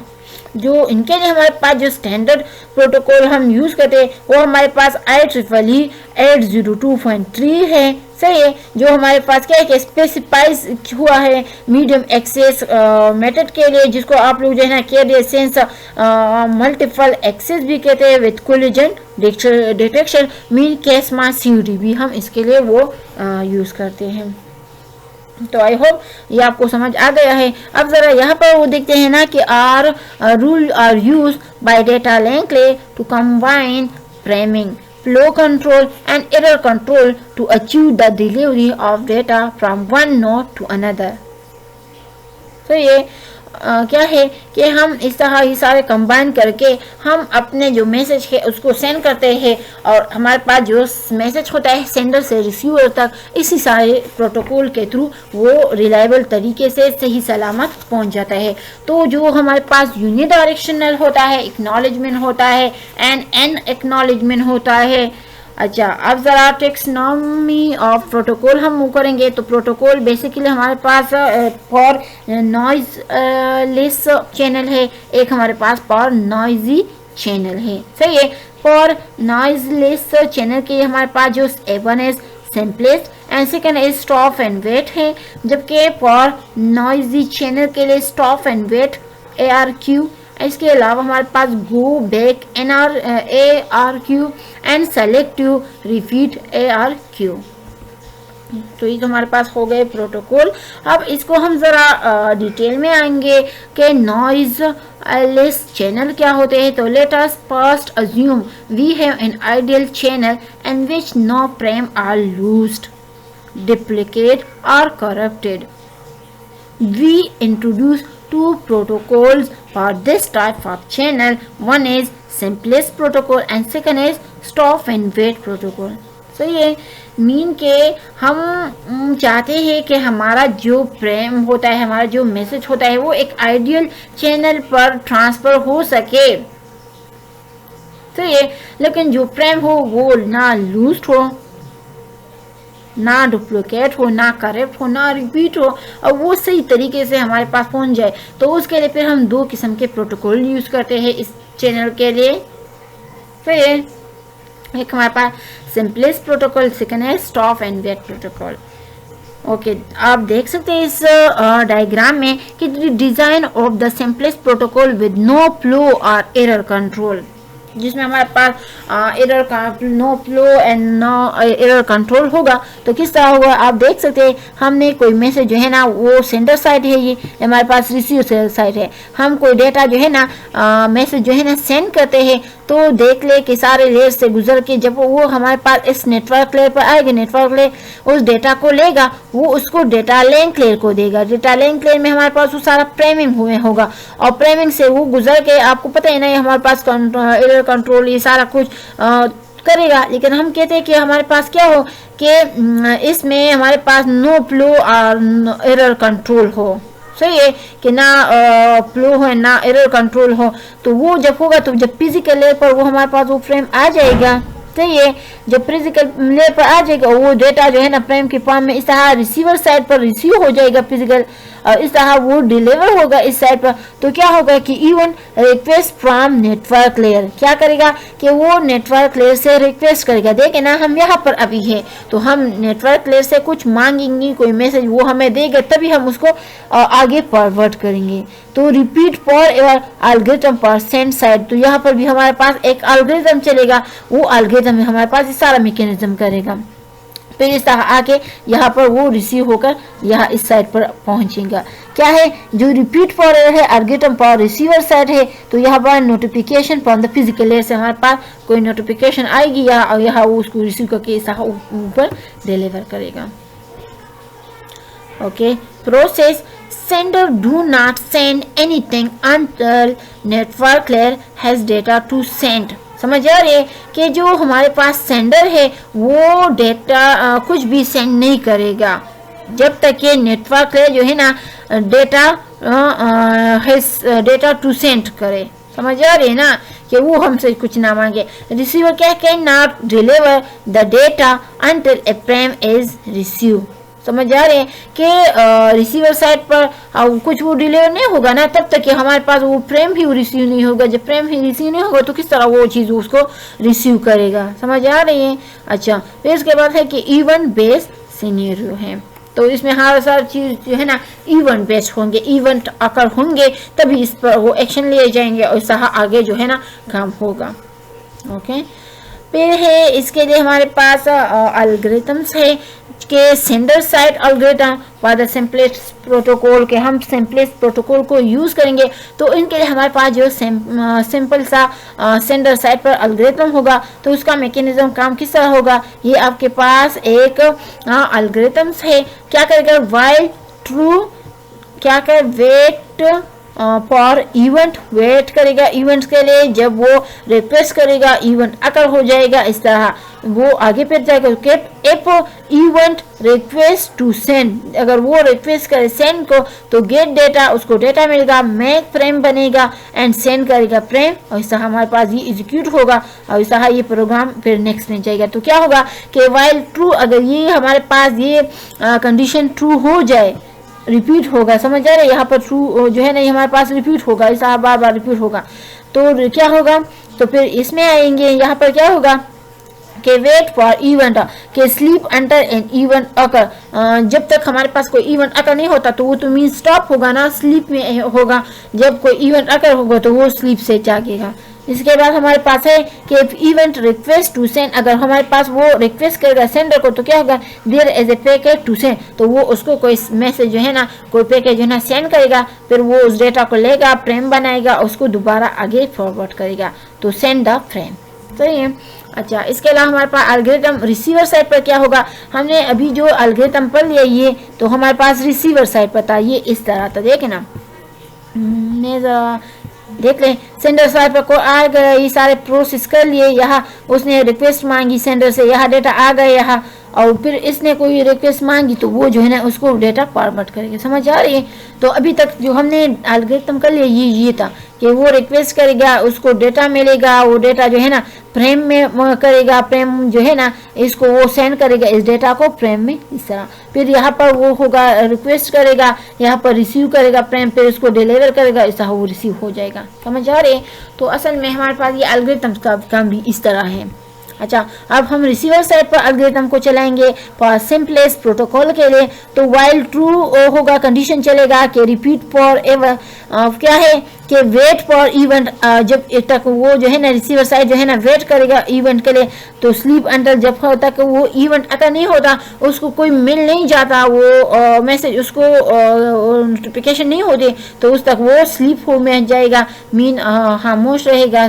जो इनके लिए हमारे पास जो स्टैंडर्ड प्रोटोकॉल हम यूज़ करते हैं वो हमारे पास IEEE 802.3 है, सही है। जो हमारे पास क्या है कि स्पेसिफाइज हुआ है मीडियम एक्सेस मेथड के लिए, जिसको आप लोग जो है ना के सेंस मल्टीपल एक्सेस भी कहते हैं विद कोलिजन डिटेक्शन मीन केसमा CUD भी हम इसके लिए वो यूज़ करते हैं। तो आई होप ये आपको समझ आ गया है। अब जरा यहाँ पर वो देखते हैं ना कि rule are use by data link layer to combine framing, flow control and error control to achieve the delivery of data from one node to another। तो ये क्या है कि हम इस तरह ये सारे कंबाइन करके हम अपने जो मैसेज है उसको सेंड करते हैं, और हमारे पास जो मैसेज होता है सेंडर से रिसीवर तक इसी सारे प्रोटोकॉल के थ्रू वो रिलायबल तरीके से सही सलामत पहुंच जाता है। तो जो हमारे पास यूनिडायरेक्शनल होता है, एक्नॉलेजमेंट होता है एन एक्नॉलेजमेंट होता है। अच्छा, अब ज़रा टेक्सोनॉमी ऑफ प्रोटोकॉल हम मूव करेंगे। तो प्रोटोकॉल बेसिकली हमारे पास फॉर नॉइज लेस चैनल है, एक हमारे पास फॉर नॉइजी चैनल है, सही है। फॉर नॉइज लेस चैनल के हमारे पास जो A1 है simplest and second is stop and wait है, जबकि फॉर नॉइजी चैनल के लिए स्टॉप एंड वेट ARQ। इसके अलावा हमारे पास go back ARQ and selective repeat ARQ। तो ये तो हमारे पास हो गए प्रोटोकॉल। अब इसको हम ज़रा डिटेल में आएंगे कि नॉइज लेस चैनल क्या होते हैं। तो let us first assume we have an ideal channel in which no frame are lost, duplicate और corrupted. We introduce two protocols for this type of channel. One is simplest protocol and second is stop and wait protocol. So ये mean के हम चाहते हैं कि हमारा जो frame होता है, हमारा जो मैसेज होता है वो एक आइडियल चैनल पर ट्रांसफर हो सके, तो ये लेकिन जो फ्रेम हो वो ना लूज हो, ना डुप्लीकेट हो, ना करप्ट हो, ना रिपीट हो, और वो सही तरीके से हमारे पास पहुंच जाए। तो उसके लिए फिर हम दो किस्म के प्रोटोकॉल यूज़ करते हैं इस चैनल के लिए। फिर एक हमारे पास सिंपलेस्ट प्रोटोकॉल, सेकेंड है stop and wait protocol. Okay, आप देख सकते हैं इस डायग्राम में कि design of the simplest protocol with no flow और एरर कंट्रोल, जिसमें हमारे पास no flow and no error control होगा। तो किस तरह होगा आप देख सकते हैं, हमने कोई मैसेज जो है ना वो सेंडर साइड है, ये हमारे पास रिसीवर साइड है। हम कोई डेटा जो है ना मैसेज जो है ना सेंड करते हैं, तो देख ले कि सारे लेयर से गुजर के जब वो हमारे पास इस नेटवर्क लेयर पर आएगा, नेटवर्क लेयर उस डेटा को लेगा, वो उसको डेटा लिंक लेयर को देगा। डेटा लिंक लेयर में हमारे पास वो सारा फ्रेमिंग हुए होगा, और फ्रेमिंग से वो गुजर के आपको पता है ना हमारे पास एरर कंट्रोल ये सारा कुछ करेगा। लेकिन हम कहते हैं कि हमारे पास क्या हो कि इसमें हमारे पास नो फ्लो और एरर कंट्रोल हो, सही है कि ना फ्लो हो ना एरर कंट्रोल हो। तो वो जब होगा तो जब फिजिकल लेयर पर वो हमारे पास वो फ्रेम आ जाएगा, सही है। जब फिजिकल लेयर पर आ जाएगा वो डेटा जो है ना फ्रेम के फॉर्म में इस तरह रिसीवर साइड पर रिसीव हो जाएगा फिजिकल, और इस तरह वो डिलीवर होगा इस साइड पर। तो क्या होगा कि even request from network layer क्या करेगा कि वो नेटवर्क लेयर से रिक्वेस्ट करेगा। देखे ना हम यहाँ पर अभी है तो हम नेटवर्क लेयर से कुछ मांगेंगे, कोई मैसेज वो हमें देगा तभी हम उसको आगे फॉरवर्ड करेंगे। तो रिपीट फॉर एवर एल्गोरिथम पर सेंड साइड, तो यहाँ पर भी हमारे पास एक एल्गोरिथम चलेगा, वो एल्गोरिथम हमारे पास इस सारा मैकेनिज्म करेगा। फिर इस तरह आके यहाँ पर वो रिसीव होकर यहाँ इस साइड पर पहुंचेगा। क्या है जो रिपीट फॉर है एल्गोरिथम पर रिसीवर साइड है, तो यहाँ पर notification from the physical layer से हमारे पास कोई नोटिफिकेशन आएगी और यहाँ वो उसको रिसीव करके इस तरह ऊपर डिलीवर करेगा। Okay, process sender do not send anything until network layer has data to send। समझ आ रही है कि जो हमारे पास सेंडर है वो डेटा कुछ भी सेंड नहीं करेगा जब तक कि नेटवर्क लेयर जो है ना डेटा टू सेंड करे। समझ आ रही है ना कि वो हमसे कुछ ना मांगे। रिसीवर क्या can not deliver the data until A frame is receive. समझ आ रहे हैं कि रिसीवर साइड पर कुछ वो डिलीवर नहीं होगा ना तब तक कि हमारे पास वो फ्रेम भी रिसीव नहीं होगा। जब फ्रेम ही रिसीव नहीं होगा तो किस तरह वो चीज़ उसको रिसीव करेगा। समझ आ रही है। अच्छा, फिर इसके बाद है कि इवेंट बेस्ड सिनेरियो है, तो इसमें हर सारी चीज़ जो है ना इवेंट बेस्ड होंगे, इवेंट अकर होंगे तभी इस पर वो एक्शन लिए जाएंगे और सहा आगे जो है ना काम होगा। ओके, फिर है इसके लिए हमारे पास एल्गोरिथम्स है के sender side algorithm for the simplest protocol के हम सिंपलेस्ट प्रोटोकॉल को यूज़ करेंगे। तो इनके लिए हमारे पास जो सिंपल सा सेंडर साइड पर एल्गोरिथम होगा तो उसका मैकेनिज्म काम किस तरह होगा। ये आपके पास एक एल्गोरिथम्स है, क्या करेगा व्हाइल ट्रू क्या कर वेट फॉर इवेंट, वेट करेगा इवेंट्स के लिए। जब वो रिक्वेस्ट करेगा इवेंट अकर हो जाएगा इस तरह वो आगे फिर जाएगा। If event request to send, अगर वो रिक्वेस्ट करे सेंड को तो गेट डेटा, उसको डेटा मिलेगा, मेक फ्रेम बनेगा एंड सेंड करेगा फ्रेम और इस तरह हमारे पास ये एग्जीक्यूट होगा और इस तरह ये प्रोग्राम फिर नेक्स्ट में जाएगा। तो क्या होगा कि व्हाइल ट्रू, अगर ये हमारे पास ये कंडीशन ट्रू हो जाए रिपीट होगा। समझ आ रहे हैं, यहाँ पर ट्रू जो है ना हमारे पास रिपीट होगा, ऐसा बार बार रिपीट होगा तो क्या होगा। तो फिर इसमें आएंगे यहाँ पर क्या होगा कि वेट फॉर इवेंट के स्लीप अंटर एन इवेंट अकर, जब तक हमारे पास कोई इवेंट अकर नहीं होता तो वो तो मीन स्टॉप होगा ना, स्लीप में होगा। जब कोई इवेंट अकर होगा तो वो स्लीप से जागेगा। इसके बाद हमारे पास है कि इवेंट रिक्वेस्ट टू सेंड, अगर हमारे पास वो रिक्वेस्ट करेगा सेंडर को तो क्या होगा there as a packet to send, तो वो उसको कोई मैसेज जो है ना कोई पैकेज जो है ना सेंड करेगा, फिर वो उस डेटा को लेगा फ्रेम बनाएगा उसको दोबारा आगे फॉरवर्ड करेगा। तो सेंड द फ्रेम, सही है। अच्छा, इसके अलावा हमारे पास एल्गोरिथम रिसीवर साइड पर क्या होगा, हमने अभी जो एल्गोरिथम पढ़ लिया ये तो हमारे पास रिसीवर साइड पर था ये इस तरह था। देखे ना देख लें सेंडर साइड पर को आ गया, ये सारे प्रोसेस कर लिए, यहाँ उसने रिक्वेस्ट मांगी सेंडर से, यहाँ डेटा आ गया यहाँ और फिर इसने कोई रिक्वेस्ट मांगी तो वो जो है ना उसको डेटा फॉरवर्ड करेंगे। समझ आ रही है। तो अभी तक जो हमने एल्गोरिथम कर लिया ये था कि वो रिक्वेस्ट करेगा उसको डेटा मिलेगा, वो डेटा जो है ना फ्रेम में करेगा, फ्रेम जो है ना इसको वो सेंड करेगा इस डेटा को फ्रेम में इस तरह। फिर यहाँ पर वो होगा रिक्वेस्ट करेगा, यहाँ पर रिसीव करेगा फ्रेम, फिर उसको डिलीवर करेगा, इस तरह वो रिसीव हो जाएगा। समझ आ रहे हैं। तो असल में हमारे पास ये एल्गोरिथम का काम भी इस तरह है। अच्छा, अब हम रिसीवर साइड पर एल्गोरिथम को चलाएंगे फॉर सिंपलेस्ट प्रोटोकॉल के लिए। तो वाइल ट्रू होगा कंडीशन चलेगा कि रिपीट फॉर एवर क्या है कि वेट फॉर इवेंट, जब तक वो जो है ना रिसीवर साइड जो है ना वेट करेगा इवेंट के लिए। तो स्लीप अंडर जब तक वो इवेंट अगर नहीं होता उसको कोई मिल नहीं जाता वो मैसेज उसको नोटिफिकेशन नहीं होती तो उस तक वो स्लीप हो में जाएगा, मीन खामोश रहेगा,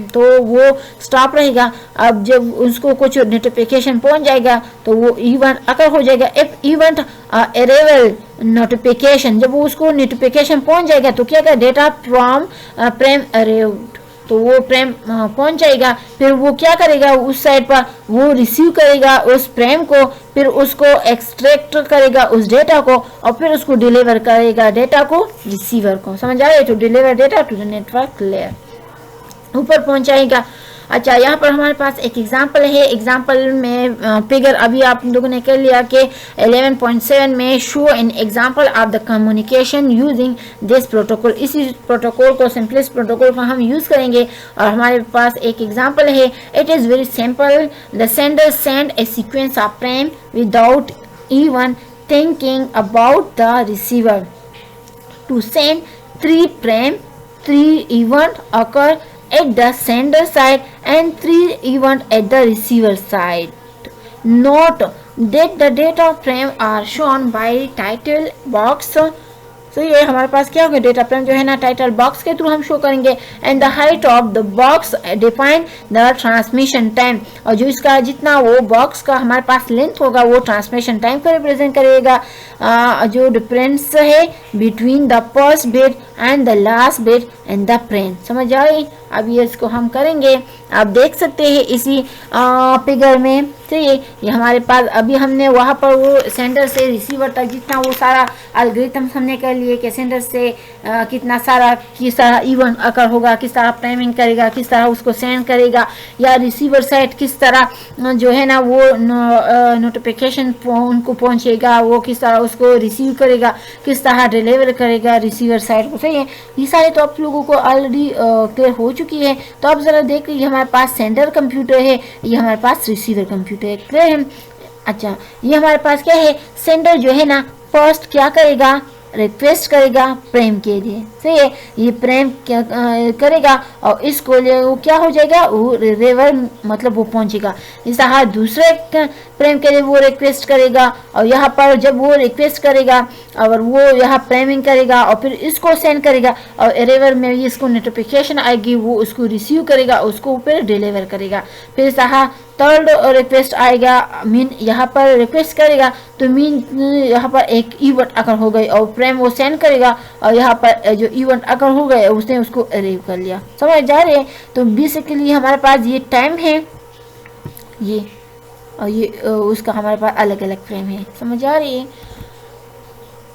तो वो स्टॉप रहेगा। अब जब उसको कुछ नोटिफिकेशन पहुंच जाएगा तो वो इवेंट अकर हो जाएगा। इफ इवेंट अरेवल नोटिफिकेशन, जब वो उसको नोटिफिकेशन पहुंच जाएगा तो क्या करेगा डेटा फ्रॉम फ्रेम अरेव्ड, तो वो फ्रेम पहुंच जाएगा। फिर वो क्या करेगा उस साइड पर वो रिसीव करेगा उस फ्रेम को, फिर उसको एक्सट्रैक्ट करेगा उस डेटा को और फिर उसको डिलीवर करेगा डेटा को रिसीवर को। समझ आ रहा है। तो deliver data to the network layer ऊपर पहुंचाएगा। अच्छा, यहाँ पर हमारे पास एक एग्जांपल है। एग्जांपल में फिगर अभी आप लोगों ने कर लिया कि 11.7 में show an example of the communication using this protocol. इसी प्रोटोकॉल को, सिंपलेस्ट प्रोटोकॉल को हम यूज करेंगे और हमारे पास एक एग्जांपल है। It is very simple. The sender send A sequence of frame without even thinking about the receiver to send 3 frame. 3 event occur at the sender side and 3 event at the receiver side. Note that the data frame are shown by title box. तो ये हमारे पास क्या होगा, data frame जो है ना title box के through हम शो करेंगे। And the height of the box define the transmission time, और जो इसका जितना वो बॉक्स का हमारे पास लेंथ होगा वो ट्रांसमिशन टाइम को रिप्रेजेंट करेगा। जो डिफरेंस है between the first bit and the last bit and the frame. समझ आई? अब ये इसको हम करेंगे, आप देख सकते हैं इसी फिगर में। ठीक है, ये हमारे पास अभी हमने वहाँ पर वो सेंडर से रिसीवर तक जितना वो सारा एल्गोरिथम हमने कर लिए कि सेंडर से कितना सारा किस तरह इवेंट अकर होगा, किस तरह टाइमिंग करेगा, किस तरह उसको सेंड करेगा, या रिसीवर साइड किस तरह जो है ना वो नोटिफिकेशन उनको पहुँचेगा, वो किस तरह उसको रिसीव करेगा, किस तरह डिलीवर करेगा रिसीवर साइड को। सही है, ये सारे तो आप लोगों को ऑलरेडी क्लियर हो चुकी है। तो आप ज़रा देख लीजिए, हमारे पास सेंडर कंप्यूटर है, ये हमारे पास रिसीवर कंप्यूटर है। क्लियर है? अच्छा, ये हमारे पास क्या है, सेंडर जो है ना फर्स्ट क्या करेगा, रिक्वेस्ट करेगा प्रेम के लिए। सही है, ये प्रेम क्या करेगा और इसको ले वो क्या हो जाएगा, वो रिसीवर मतलब वो पहुंचेगा। इस तरह दूसरे प्रेम के लिए वो रिक्वेस्ट करेगा और यहाँ पर जब वो रिक्वेस्ट करेगा और वो यहाँ प्रेमिंग करेगा और फिर इसको सेंड करेगा और रिसीवर में इसको नोटिफिकेशन आएगी, वो उसको रिसीव करेगा, उसको फिर डिलीवर करेगा। फिर इस तरह थर्ड रिक्वेस्ट आएगा, मीन यहाँ पर रिक्वेस्ट करेगा तो मीन यहाँ पर एक इवेंट अगर हो गई और प्रेम वो सेंड करेगा और यहाँ पर जो इवेंट अगर हो गए उसने उसको अरेव कर लिया। समझ जा रहे हैं? तो बेसिकली हमारे पास ये टाइम है, ये और ये उसका हमारे पास अलग अलग फ्रेम है। समझ आ रही है?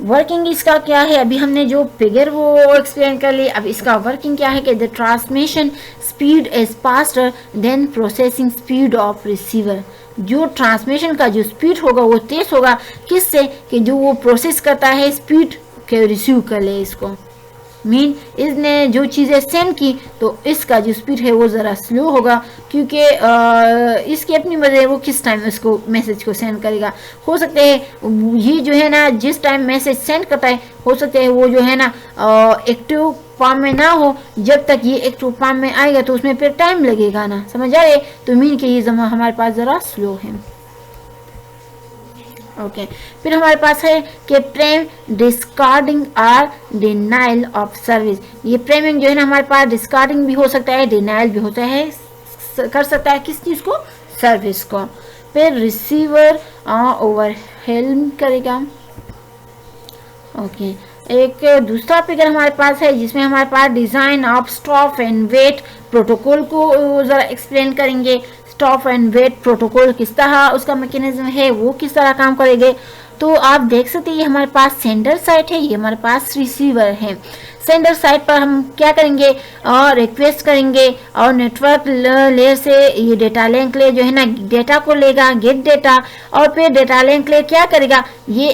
वर्किंग इसका क्या है, अभी हमने जो फिगर वो एक्सप्लेन कर ली। अब इसका वर्किंग क्या है कि the transmission speed is faster than processing speed of receiver. जो ट्रांसमिशन का जो स्पीड होगा वो तेज होगा, किससे कि जो वो प्रोसेस करता है स्पीड के रिसीव कर ले इसको। मीन इसने जो चीज़ें सेंड की तो इसका जो स्पीड है वो ज़रा स्लो होगा, क्योंकि इसकी अपनी वजह है वो किस टाइम इसको मैसेज को सेंड करेगा। हो सकते हैं ये जो है ना जिस टाइम मैसेज सेंड करता है हो सकता है वो जो है ना एक्टिव फॉर्म में ना हो, जब तक ये एक्टिव फॉर्म में आएगा तो उसमें फिर टाइम लगेगा ना। समझ आ रहे? तो मीन के ये हमारे पास ज़रा स्लो है। ओके, फिर हमारे पास है कि प्रेम डिस्कार्डिंग और डिनाइल ऑफ सर्विस। ये प्रेमिंग जो है ना हमारे पास डिस्कार्डिंग भी हो सकता है, डिनाइल भी होता है, कर सकता है किस चीज़ को, सर्विस को। फिर रिसीवर ओवरवेल्म करेगा। ओके, एक दूसरा फिगर हमारे पास है जिसमें हमारे पास design of stop and wait protocol को ज़रा एक्सप्लेन करेंगे। स्टॉप एंड वेट प्रोटोकॉल किस तरह उसका मैकेनिज्म है, वो किस तरह काम करेंगे। तो आप देख सकते हैं ये हमारे पास सेंडर साइड है, ये हमारे पास रिसीवर है। सेंडर साइड पर हम क्या करेंगे और रिक्वेस्ट करेंगे और नेटवर्क लेयर से ये डेटा लिंक ले जो है ना डेटा को लेगा, गेट डेटा, और फिर डेटा लिंक ले क्या करेगा, ये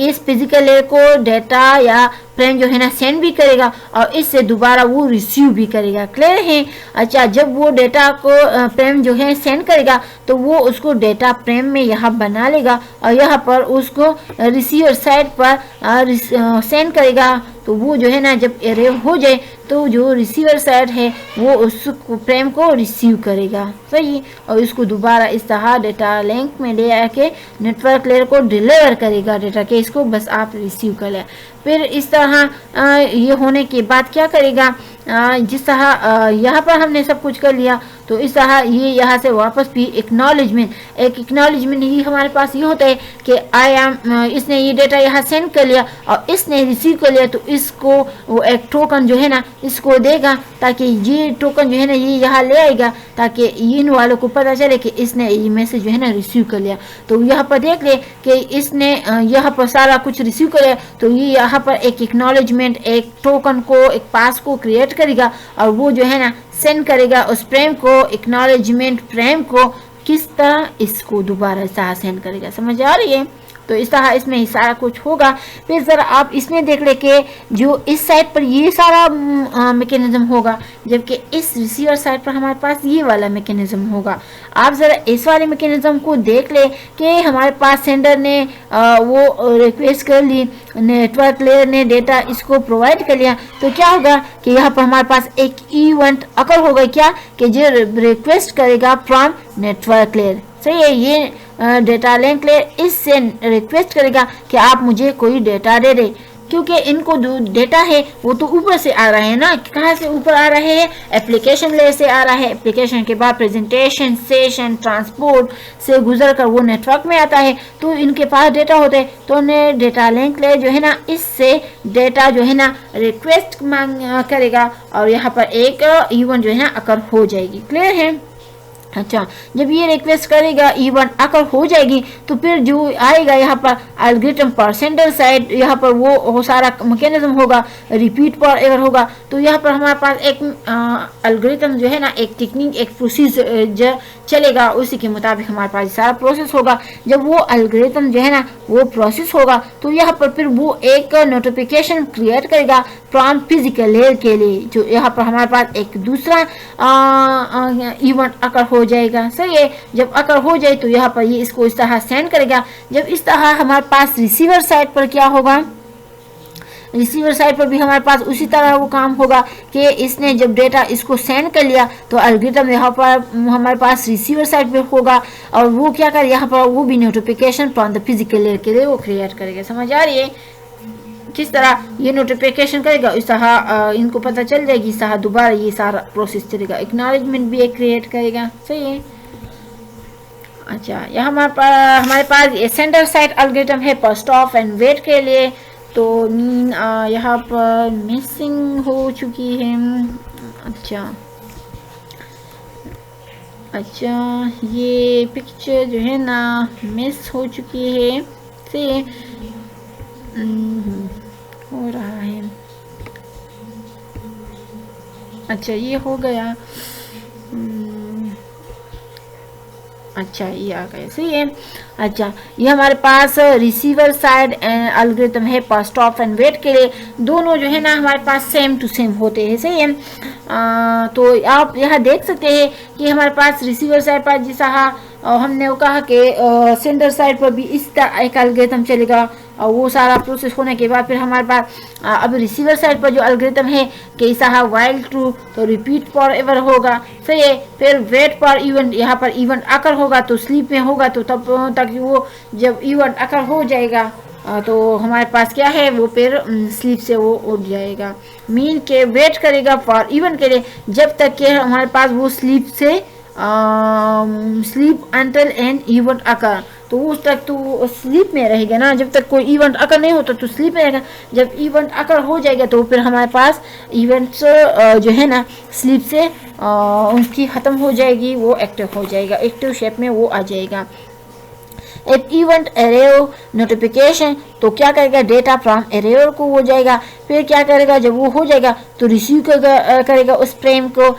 इस फिजिकल लेयर को डेटा या फ्रेम जो है ना सेंड भी करेगा और इससे दोबारा वो रिसीव भी करेगा। क्लियर है? अच्छा, जब वो डेटा को फ्रेम जो है सेंड करेगा तो वो उसको डेटा फ्रेम में यहाँ बना लेगा और यहाँ पर उसको रिसीवर साइड पर सेंड करेगा। तो वो जो है ना जब एरेव हो जाए तो जो रिसीवर साइड है वो उस फ्रेम को रिसीव करेगा। सही, और इसको दोबारा इस तरह डेटा लिंक में ले आके नेटवर्क लेयर को डिलीवर करेगा डेटा के, इसको बस आप रिसीव कर लें। फिर इस तरह ये होने के बाद क्या करेगा, जिस तरह यहाँ पर हमने सब कुछ कर लिया तो इस तरह ये यहाँ से वापस भी एक्नॉलेजमेंट, एक एक्नॉलेजमेंट ही हमारे पास ये होता है कि आई एम, इसने ये डेटा यहाँ सेंड कर लिया और इसने रिसीव कर लिया, तो इसको वो एक टोकन जो है ना इसको देगा ताकि ये टोकन जो है ना ये यहाँ ले आएगा ताकि इन वालों को पता चले कि इसने ये मैसेज जो है ना रिसीव कर लिया। तो यहाँ पर देख ले कि इसने यहाँ पर सारा कुछ रिसीव कर लिया, तो ये यहाँ पर एक एक्नॉलेजमेंट, एक टोकन को, एक पास को क्रिएट करेगा और वो जो है ना सेंड करेगा उस फ्रेम को, एक्नॉलेजमेंट फ्रेम को किस तरह इसको दोबारा इस तरह सेंड करेगा। समझ आ रही है? तो इस तरह इसमें ही सारा कुछ होगा। फिर ज़रा आप इसमें देख ले कि जो इस साइड पर ये सारा मैकेनिज्म होगा, जबकि इस रिसीवर साइड पर हमारे पास ये वाला मैकेनिज्म होगा। आप ज़रा इस वाले मैकेनिज्म को देख ले कि हमारे पास सेंडर ने वो रिक्वेस्ट कर ली, नेटवर्क लेयर ने डेटा इसको प्रोवाइड कर लिया, तो क्या होगा कि यहाँ पर हमारे पास एक इवेंट अकर होगा, क्या कि जो रिक्वेस्ट करेगा फ्रॉम नेटवर्क लेयर। सही है, ये डेटा लिंक लेयर इससे रिक्वेस्ट करेगा कि आप मुझे कोई डेटा दे दे, क्योंकि इनको जो डेटा है वो तो ऊपर से आ रहा है ना। कहाँ से ऊपर आ रहे हैं? एप्लीकेशन लेयर से आ रहा है। एप्लीकेशन के बाद प्रेजेंटेशन, सेशन, ट्रांसपोर्ट से गुजर कर वो नेटवर्क में आता है, तो इनके पास डेटा होते हैं। तो डेटा लिंक लेयर जो है ना, इससे डेटा जो है ना रिक्वेस्ट मांग करेगा और यहाँ पर एक इवेंट जो है ना अकर हो जाएगी। क्लियर है? अच्छा, जब ये रिक्वेस्ट करेगा इवेंट अकर हो जाएगी, तो फिर जो आएगा यहाँ पर एल्गोरिथम पर सेंडर साइड, यहाँ पर वो सारा मैकेनिज्म होगा, रिपीट पर एवर होगा। तो यहाँ पर हमारे पास एक एल्गोरिथम जो है ना, एक टेक्निक, एक प्रोसीजर चलेगा, उसी के मुताबिक हमारे पास सारा प्रोसेस होगा। जब वो एल्गोरिथम जो है ना वो प्रोसेस होगा, तो यहाँ पर फिर वो एक नोटिफिकेशन क्रिएट करेगा फ्रॉम फिजिकल लेयर के लिए, जो यहाँ पर हमारे पास एक दूसरा इवेंट अकर हो जाएगा। सही है, जब अकर हो जाए तो यहाँ पर ये इसको इस तरह सेंड करेगा। जब इस तरह हमारे पास रिसीवर साइड पर क्या होगा, रिसीवर साइड पर भी हमारे पास उसी तरह वो काम होगा कि इसने जब डेटा इसको सेंड कर लिया, तो एल्गोरिथम यहाँ पर हमारे पास रिसीवर साइड पर होगा और वो क्या कर यहाँ पर वो भी notification from the physical layer के लिए वो क्रिएट करेगा। समझ आ रही है किस तरह ये नोटिफिकेशन करेगा? इस तरह इनको पता चल जाएगी, इस तरह दोबारा ये सारा प्रोसेस चलेगा। एक्नॉलेजमेंट भी एक क्रिएट करेगा। सही है। अच्छा, यहाँ हमारे पास सेंडर साइड एल्गोरिथम है पोस्ट ऑफ एंड वेट के लिए। तो मीन यहाँ पर मिसिंग हो चुकी है। अच्छा, ये पिक्चर जो है ना मिस हो चुकी है। सही हो रहा है। अच्छा, ये हो गया। अच्छा, ये आ गया। सही है। अच्छा, ये हमारे पास रिसीवर साइड एल्गोरिथम है पोस्ट ऑफ एंड वेट के लिए। दोनों जो है ना हमारे पास सेम टू सेम होते हैं। सही है। तो आप यहाँ देख सकते हैं कि हमारे पास रिसीवर साइड पर जैसा हमने वो कहा कि सेंडर साइड पर भी इस तरह एक एल्गोरिथम चलेगा और वो सारा प्रोसेस होने के बाद फिर हमारे पास अब रिसीवर साइड पर जो एल्गोरिथम है कि ऐसा वाइल ट्रू, तो रिपीट फॉर एवर होगा। सही है। फिर वेट पर इवेंट, यहाँ पर इवेंट आकर होगा तो स्लीप में होगा, तो तब तक वो जब इवेंट आकर हो जाएगा तो हमारे पास क्या है वो फिर स्लीप से वो उठ जाएगा। मीन के वेट करेगा फॉर इवेंट के लिए जब तक कि हमारे पास वो स्लीप से sleep until an event occur, तो उस तक तो स्लीप में रहेगा ना। जब तक कोई इवेंट अकर नहीं होता तो स्लीप में रहेगा। जब इवेंट अकर हो जाएगा तो फिर हमारे पास इवेंट्स जो है ना स्लीप से उनकी ख़त्म हो जाएगी, वो एक्टिव हो जाएगा, एक्टिव शेप में वो आ जाएगा। एक इवेंट एरेओ नोटिफिकेशन, तो क्या करेगा डेटा फ्रॉम एरेओ को हो जाएगा। फिर क्या करेगा जब वो हो जाएगा तो रिसीव करेगा उस फ्रेम को,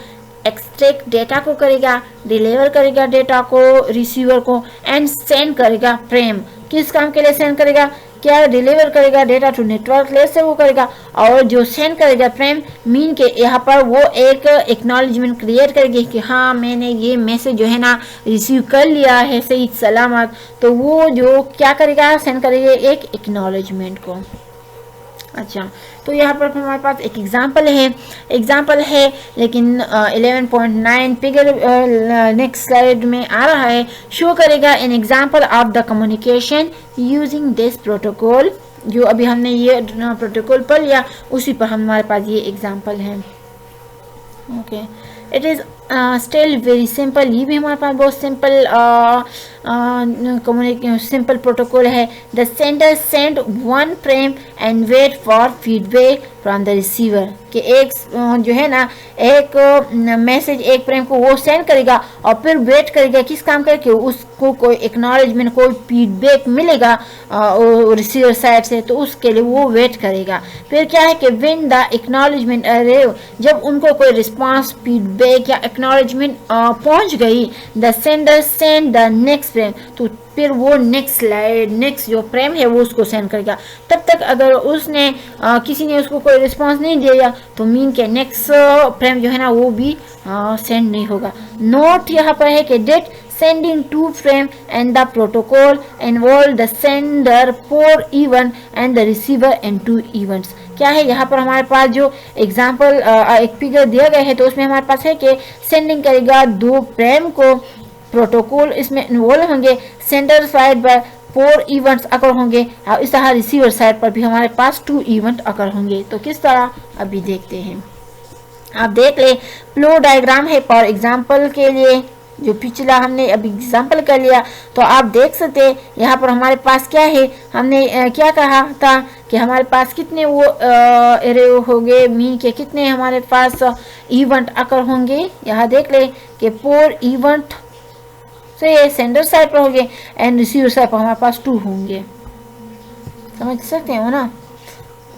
एक्सट्रैक्ट डेटा को करेगा, डिलीवर करेगा डेटा को रिसीवर को एंड सेंड करेगा फ्रेम। किस काम के लिए सेंड करेगा? क्या डिलीवर करेगा डेटा टू नेटवर्क लेयर से वो करेगा, और जो सेंड करेगा फ्रेम मीन के यहाँ पर वो एक एक्नॉलेजमेंट क्रिएट करेगी कि हाँ मैंने ये मैसेज जो है ना रिसीव कर लिया है सही सलामत। तो वो जो क्या करेगा सेंड करेगा एक एक्नॉलेजमेंट को। अच्छा, तो यहाँ पर हमारे पास एक एग्जाम्पल है लेकिन 11.9 फिगर नेक्स्ट स्लाइड में आ रहा है। शो करेगा an example of the communication using this protocol. जो अभी हमने ये प्रोटोकॉल पढ़ लिया उसी पर हमारे पास ये एग्जाम्पल है। Okay, it is still very simple, ये भी हमारे पास बहुत सिंपल सिंपल प्रोटोकॉल है। The sender send one frame and wait for feedback from the receiver, कि एक जो है ना एक मैसेज एक फ्रेम को वो सेंड करेगा और फिर वेट करेगा किस काम करके उसको कोई एक्नॉलेजमेंट कोई फीडबैक मिलेगा रिसीवर साइड से, तो उसके लिए वो वेट करेगा। फिर क्या है कि व्हेन द एक्नॉलेजमेंट अरेव, जब उनको कोई रिस्पांस फीडबैक या एक्नॉलेजमेंट पहुंच गई, the sender send the next frame, तो फिर वो नेक्स्ट जो फ्रेम है वो उसको सेंड करेगा। तब तक अगर उसने किसी ने उसको कोई रिस्पांस नहीं दिया तो मीन के नेक्स्ट फ्रेम जो है ना वो भी सेंड नहीं होगा। नोट यहाँ पर है कि date sending two frame and the protocol involve the sender 4 event and the receiver and 2 events। क्या है यहाँ पर हमारे पास जो एग्जाम्पल एक फिगर दिया गया है तो उसमें हमारे पास है कि सेंडिंग करेगा 2 फ्रेम को, प्रोटोकॉल इसमें इन्वॉल्व होंगे, सेंडर साइड पर 4 इवेंट्स अकर होंगे और इस तरह रिसीवर साइड पर भी हमारे पास 2 इवेंट अकर होंगे। तो किस तरह अभी देखते हैं, आप देख ले फ्लो डायग्राम है फॉर एग्जाम्पल के लिए, जो पिछला हमने अभी एग्जाम्पल कर लिया तो आप देख सकते हैं यहाँ पर हमारे पास क्या है, हमने क्या कहा था कि हमारे पास कितने वो एरे होंगे, मीन के कितने हमारे पास इवेंट अकर होंगे। यहाँ देख ले कि 4 इवेंट से सेंडर साइड पर होंगे एंड रिसीवर साइड पर हमारे पास 2 होंगे, समझ सकते हो ना।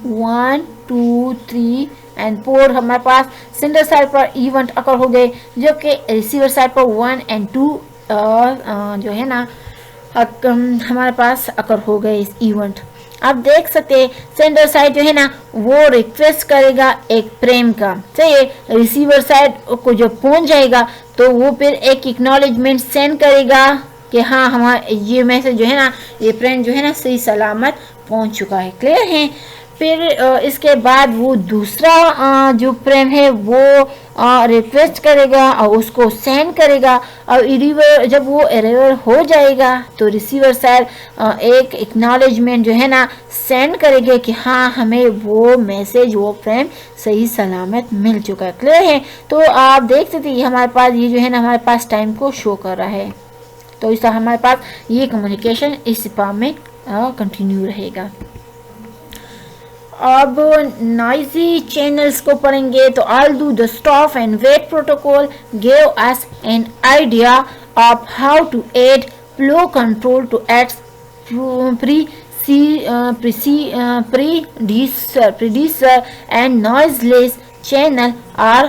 1 2 3 एंड 4 हमारे पास सेंडर साइड पर इवेंट अकर हो गए, जो कि रिसीवर साइड पर 1 एंड 2 जो है ना हमारे पास अकर हो गए इस इवेंट। आप देख सकते हैं सेंडर साइड जो है ना वो रिक्वेस्ट करेगा एक फ्रेम का, सही है, रिसीवर साइड को जो पहुंच जाएगा तो वो फिर एक एक्नॉलेजमेंट सेंड करेगा कि हाँ हमारा ये मैसेज जो है ना ये फ्रेम जो है ना सही सलामत पहुंच चुका है, क्लियर है। फिर इसके बाद वो दूसरा जो फ्रेम है वो रिक्वेस्ट करेगा और उसको सेंड करेगा और रिसीवर जब वो एरर हो जाएगा तो रिसीवर साइड एक एक्नॉलेजमेंट जो है ना सेंड करेगा कि हाँ हमें वो मैसेज वो फ्रेम सही सलामत मिल चुका है, क्लियर है। तो आप देख सकते हैं हमारे पास ये जो है ना हमारे पास टाइम को शो कर रहा है, तो इस तरह हमारे पास ये कम्युनिकेशन इस फॉर्म में कंटिन्यू रहेगा। अब नॉइजी चैनल्स को पढ़ेंगे तो all do the stop and wait protocol give us an idea of how to add flow control to adds predecessor and noiseless channel are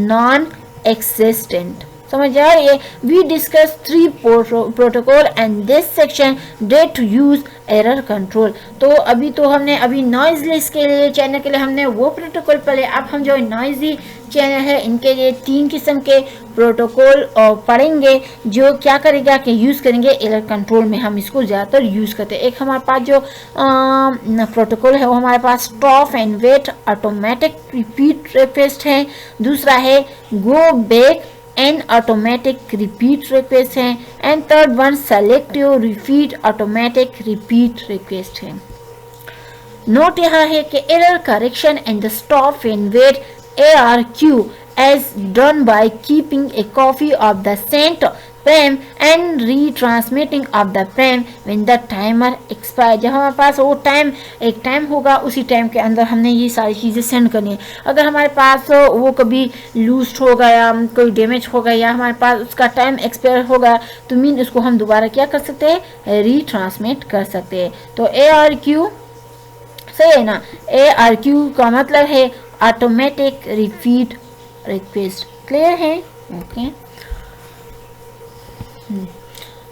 non-existent। समझ आ रही है। We discuss 3 protocol and this section that to use error control. तो हमने अभी noiseless के लिए channel के लिए हमने वो प्रोटोकॉल पढ़े। अब हम जो नॉइजी चैनल है इनके लिए 3 किस्म के प्रोटोकॉल पढ़ेंगे जो क्या करेगा कि यूज़ करेंगे एरर कंट्रोल में, हम इसको ज़्यादातर यूज़ करते हैं। एक हमारे पास जो प्रोटोकॉल है वो हमारे पास stop and wait automatic repeat request है, दूसरा है go back N automatic repeat request है, and third one selective repeat automatic repeat request है। नोट यहाँ है कि error correction and the stop and wait ARQ as done by keeping a copy of the sent frame and retransmitting of the frame when the timer expires। जब हमारे पास वो एक time होगा उसी टाइम के अंदर हमने ये सारी चीज़ें सेंड करनी है। अगर हमारे पास वो कभी लूज हो गया, कोई डैमेज हो गया या हमारे पास उसका टाइम एक्सपायर हो गया तो मीन उसको हम दोबारा क्या कर सकते हैं, रीट्रांसमिट कर सकते हैं। तो ARQ सही है ना, ARQ का मतलब है ऑटोमेटिक रिपीट रिक्वेस्ट, क्लियर है, ओके।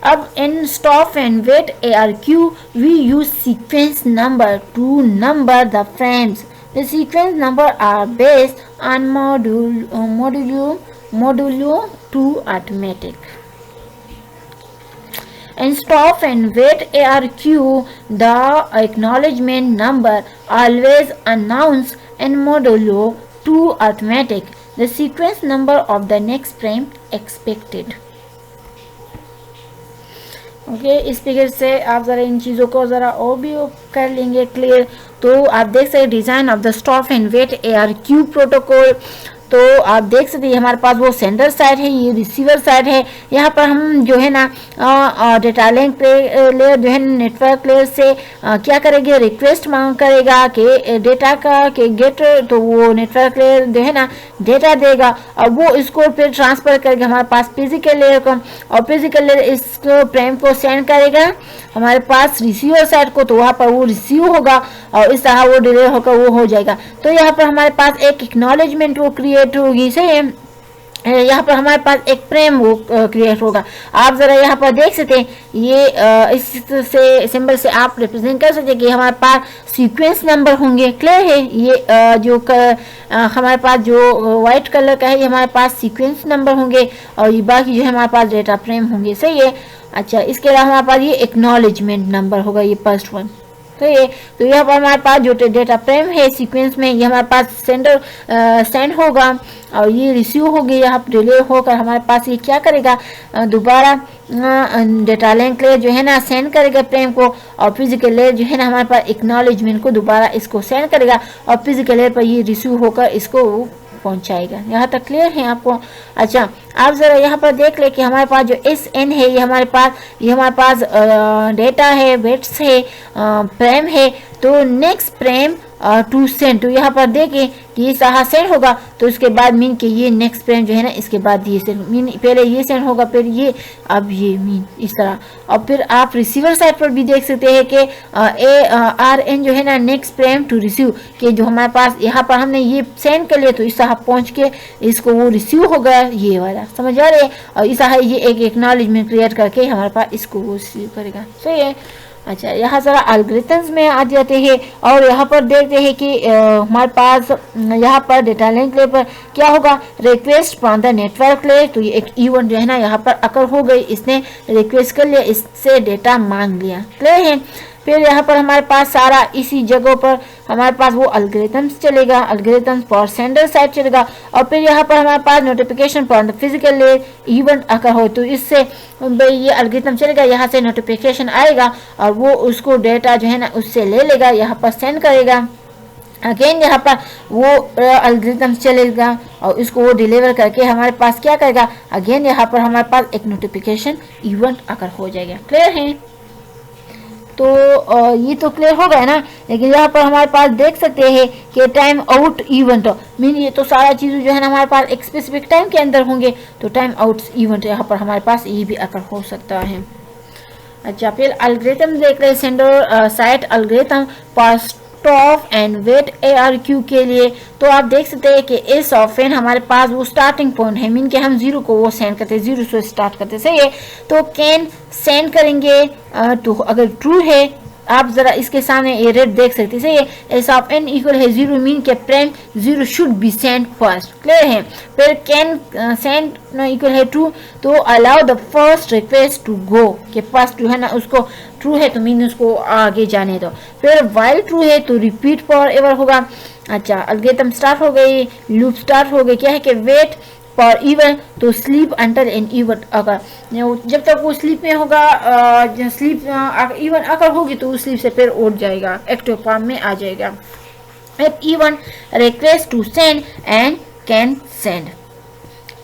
अब in stop and wait ARQ we use sequence number to number the frames. The sequence number are based on modulo 2 automatic। In stop and wait ARQ, the acknowledgement number always announced in modulo 2 automatic the sequence number of the next frame expected। Okay इस figure से आप ज़रा इन चीज़ों को ज़रा और भी कर लेंगे क्लियर। तो आप देख सकते design of the stop and wait ARQ protocol. तो आप देख सकते हैं हमारे पास वो सेंडर साइड है, ये रिसीवर साइड है। यहाँ पर हम जो है ना डेटा लिंक लेयर जो है नेटवर्क लेयर से क्या करेंगे, रिक्वेस्ट मांग करेगा कि डेटा का के गेट, तो वो नेटवर्क लेयर जो है ना डेटा देगा और वो इसको फिर ट्रांसफर करके हमारे पास फिजिकल लेयर को, और फिजिकल लेयर इस फ्रेम को सेंड करेगा हमारे पास रिसीवर साइड को, तो वहाँ पर वो रिसीव होगा और इस तरह वो डिलीवर होकर वो हो जाएगा। तो यहाँ पर हमारे पास एक एक्नॉलेजमेंट वो क्रिएट होगी, सही है। यहाँ पर हमारे पास एक फ्रेम वो क्रिएट होगा। आप जरा यहाँ पर देख सकते हैं, ये इस से सिंबल से आप रिप्रेजेंट कर सकते हैं कि हमारे पास सीक्वेंस नंबर होंगे। क्लियर है, ये जो हमारे पास जो व्हाइट कलर का है ये हमारे पास सीक्वेंस नंबर होंगे और ये बाकी जो है हमारे पास डेटा फ्रेम होंगे, सही है। अच्छा, इसके अलावा हमारे पास ये एक्नॉलेजमेंट नंबर होगा, ये फर्स्ट वन। तो यहाँ पर हमारे पास जो डेटा फ्रेम है सीक्वेंस में, ये हमारे पास सेंड होगा और ये रिसीव होगी, यहाँ पर डिले होकर हमारे पास ये क्या करेगा, दोबारा डेटा लिंक लेयर जो है ना सेंड करेगा फ्रेम को, और फिजिकल लेयर जो है ना हमारे पास एक्नॉलेजमेंट को दोबारा इसको सेंड करेगा और फिजिकल लेयर पर ये रिसीव होकर इसको पहुंचाएगा। यहाँ तक क्लियर है आपको। अच्छा, आप जरा यहाँ पर देख ले कि हमारे पास जो SN है ये हमारे पास डेटा है, वेट्स है, फ्रेम है। तो नेक्स्ट फ्रेम टू सेंड, तो यहाँ पर देखें कि ये सहा सेंड होगा, तो इसके बाद मीन कि ये नेक्स्ट फ्रेम जो है ना इसके बाद ये सेंड, मीन पहले ये सेंड होगा फिर ये, अब ये मीन इस तरह। और फिर आप रिसीवर साइड पर भी देख सकते हैं कि ARN जो है ना नेक्स्ट फ्रेम टू रिसीव, कि जो हमारे पास यहाँ पर हमने ये सेंड कर लिया तो इस तरह पहुँच के इसको वो रिसीव होगा, ये वाला समझ आ रहे हैं। और इस तरह ये एक एक्नॉलेजमेंट क्रिएट करके हमारे पास इसको वो रिसीव करेगा, सही है। अच्छा, यहाँ जरा एल्गोरिथम्स में आ जाते हैं और यहाँ पर देखते हैं कि हमारे पास यहाँ पर डेटा लिंक लेयर पर क्या होगा, request from the network layer. तो ये एक इवेंट जो है ना यहाँ पर अकर हो गई, इसने रिक्वेस्ट कर लिया, इससे डेटा मांग लिया। क्लियर है। फिर यहाँ पर हमारे पास सारा इसी जगह पर हमारे पास वो एल्गोरिथम्स चलेगा, एल्गोरिथम्स फॉर सेंडर साइड चलेगा। और फिर यहाँ पर हमारे पास notification for the physical layer event अगर हो, तो इससे ये एल्गोरिथम चलेगा, यहाँ से नोटिफिकेशन आएगा और वो उसको डेटा जो है ना उससे ले लेगा, यहाँ पर सेंड करेगा। अगेन यहाँ पर वो एल्गोरिथम चलेगा और इसको वो डिलीवर करके हमारे पास क्या करेगा, अगेन यहाँ पर हमारे पास एक नोटिफिकेशन इवेंट अगर हो जाएगा। क्लियर है। तो ये तो क्लियर हो गया ना। लेकिन यहाँ पर हमारे पास देख सकते हैं कि टाइम आउट इवेंट, मीन ये तो सारा चीज़ जो है ना हमारे पास एक स्पेसिफिक टाइम के अंदर होंगे, तो टाइम आउट इवेंट यहाँ पर हमारे पास ये भी अकर हो सकता है। अच्छा, फिर एल्गोरिथम देख रहे हैं, sender side algorithm for stop and wait ARQ के लिए। तो आप देख सकते हैं कि इस ऑफेन हमारे पास वो स्टार्टिंग पॉइंट है, मीन कि हम 0 को वो सेंड करते हैं, 0 से स्टार्ट करते, सही है। तो कैन सेंड करेंगे तो अगर ट्रू है, आप जरा इसके सामने ये रेड देख सकते हैं, सही है। एस ऑफ n इक्वल है 0, मीन के frame 0 should be send first. Clear है। फिर कैन सेंड इक्वल है ट्रू, तो allow the first request to go, के फर्स्ट जो है ना उसको ट्रू है तो मीन उसको आगे जाने दो। फिर वाइल ट्रू है तो रिपीट फॉर एवर होगा। अच्छा, एल्गोरिथम स्टार्ट हो गई, लूप स्टार्ट हो गई, क्या है कि वेट फॉर इवन, तो स्लीप अंटिल एन इवन अगर, जब तक वो स्लीप में होगा, स्लीप इवन अगर होगी तो स्लीप से फिर उठ जाएगा, एक्टिव फॉर्म में आ जाएगा। Even request to send and can send,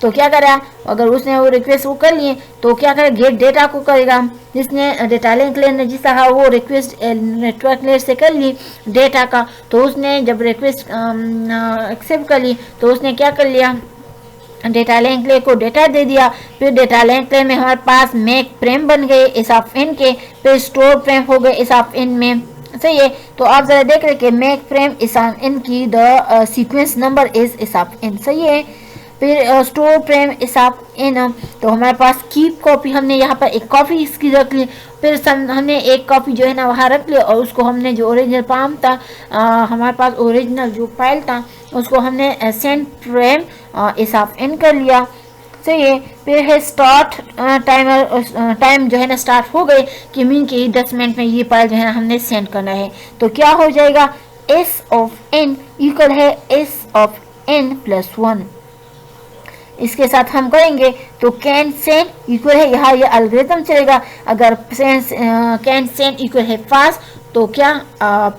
तो क्या करा, अगर उसने वो रिक्वेस्ट वो कर लिए तो क्या करे, गेट डेटा को करेगा। जिसने डेटा लिंक लेयर ने जिस तरह वो रिक्वेस्ट नेटवर्क लेयर से कर ली डेटा का, तो उसने जब रिक्वेस्ट एक्सेप्ट कर ली तो उसने क्या कर लिया, डेटा लिंक लेयर को डेटा दे दिया। फिर डेटा लिंक लेयर में हमारे पास मेक फ्रेम बन गए एस ऑफ एन के, फिर स्टोर फ्रेम हो गए एस ऑफ एन में, सही है। तो आप जरा देख रहे कि make frame S of N की the sequence number is S of N, सही है। फिर store frame S of N, तो हमारे पास कीप कॉपी, हमने यहाँ पर एक कॉपी इसकी रख ली, फिर हमने एक कॉपी जो है ना वहाँ रख लिया और उसको हमने जो ओरिजिनल फार्म था, हमारे पास ओरिजिनल जो फाइल था उसको हमने send frame S of N कर लिया, सही है। फिर है स्टार्ट टाइम जो है ना स्टार्ट हो गए कि मीन कि 10 मिनट में ये फाइल जो है ना हमने सेंड करना है, तो क्या हो जाएगा, एस ऑफ एन इक्वल है एस ऑफ एन प्लस 1। इसके साथ हम करेंगे तो कैन सेंड इक्वल है, यहाँ ये एल्गोरिथम चलेगा, अगर कैन सेंड इक्वल है फास्ट तो क्या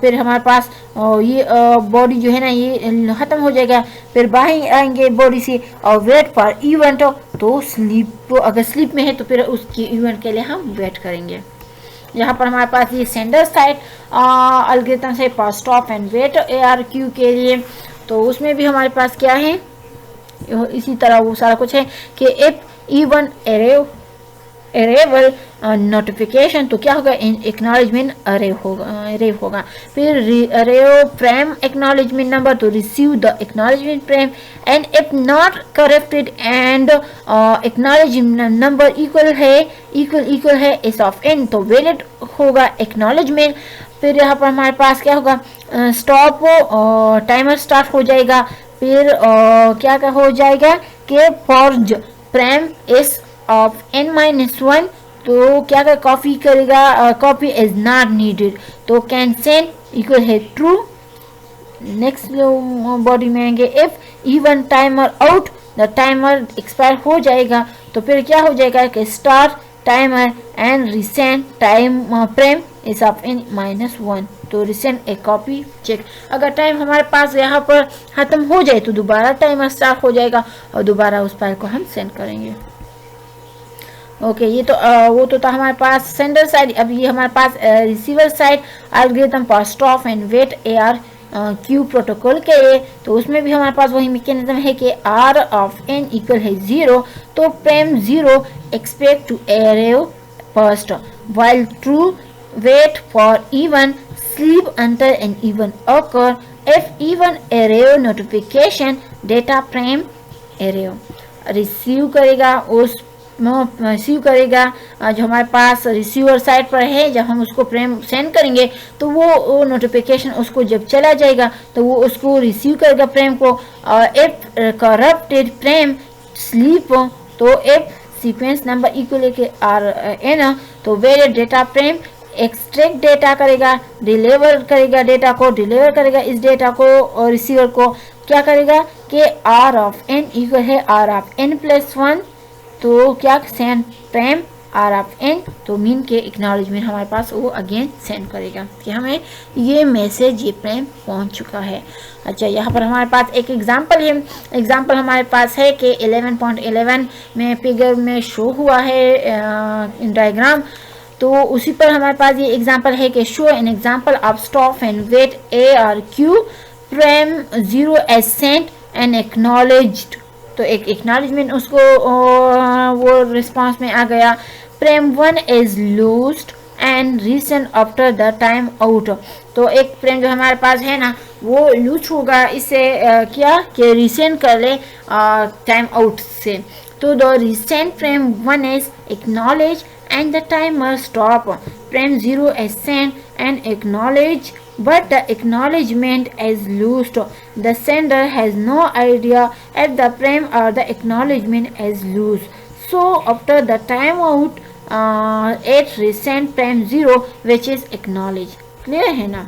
फिर हमारे पास ये बॉडी जो है ना ये ख़त्म हो जाएगा, फिर बाहर आएंगे बॉडी से और वेट फॉर इवेंट, तो स्लीप अगर स्लीप में है तो फिर उसकी इवेंट के लिए हम वेट करेंगे। यहाँ पर हमारे पास ये सेंडर साइड एल्गोरिथम है for stop and wait ARQ के लिए, तो उसमें भी हमारे पास क्या है, इसी तरह वो सारा कुछ है कि इफ इवन अरेवल नोटिफिकेशन, तो क्या होगा, एक्नॉलेजमेंट अरेव होगा। फिर अरेव फ्रेम एक्नॉलेजमेंट नंबर, तो receive the acknowledgement frame, and if not corrected and acknowledgement number equal है एस ऑफ एन, तो वैलिड होगा एक्नॉलेजमेंट। फिर यहाँ पर हमारे पास क्या होगा, स्टॉप टाइमर स्टार्ट हो जाएगा। फिर क्या हो जाएगा कि forge frame S of n-1, तो क्या कॉपी करेगा, कॉपी इज नॉट नीडेड, तो कैन सेंड इक्वल है ट्रू। नेक्स्ट बॉडी में आएंगे, if even timer out, the timer expire हो जाएगा, तो फिर क्या हो जाएगा कि start timer and recent time frame is of n-1, तो रिसेंट ए कॉपी चेक। अगर टाइम हमारे पास यहाँ पर ख़त्म हो जाए तो दोबारा टाइमर स्टार्ट हो जाएगा और दोबारा उस फाइल को हम सेंड करेंगे। ओके, ये तो वो तो था हमारे पास सेंडर साइड। अब ये हमारे पास receiver side algorithm for stop and wait ARQ protocol के लिए, तो उसमें भी हमारे पास वही मैकेनिज्म है कि R ऑफ n इक्वल है 0, तो frame 0 expect to arrive first, while true wait for even sleep until an even occur, if even array notification data frame array receive करेगा जो हमारे पास रिसीवर साइड पर है। जब हम उसको फ्रेम सेंड करेंगे तो वो नोटिफिकेशन उसको जब चला जाएगा तो वो उसको रिसीव करेगा फ्रेम को। इफ करप्टेड फ्रेम स्लीप, तो इफ सीक्वेंस नंबर इक्वल के RN, तो variate data frame extract data करेगा, डिलीवर करेगा डेटा को, डिलीवर करेगा इस डेटा को और रिसीवर को क्या करेगा कि R ऑफ n इक्वल है R ऑफ n+1, तो क्या send frame R of n, तो मीन के एक्नॉलेजमेंट हमारे पास वो अगेन सेंड करेगा कि हमें ये मैसेज ये फ्रेम पहुंच चुका है। अच्छा, यहाँ पर हमारे पास एक एग्जांपल है। एग्जांपल हमारे पास है कि 11.11 में फिगर में शो हुआ है डायग्राम, तो उसी पर हमारे पास ये एग्जांपल है कि show an example of stop and wait ARQ frame 0 as sent and acknowledged, तो एक एक्नॉलेजमेंट उसको वो रिस्पांस में आ गया। Frame 1 is lost and resent after the time out, तो एक फ्रेम जो हमारे पास है ना वो लूज होगा, इससे क्या कि रीसेंट कर ले टाइम आउट से, तो the recent frame 1 is acknowledge and the timer stop. Frame 0 is sent and acknowledged, but the acknowledgement is lost. The sender has no idea if the frame or the acknowledgement is lost. So after the timeout, it resent frame 0 which is acknowledged. Clear है ना?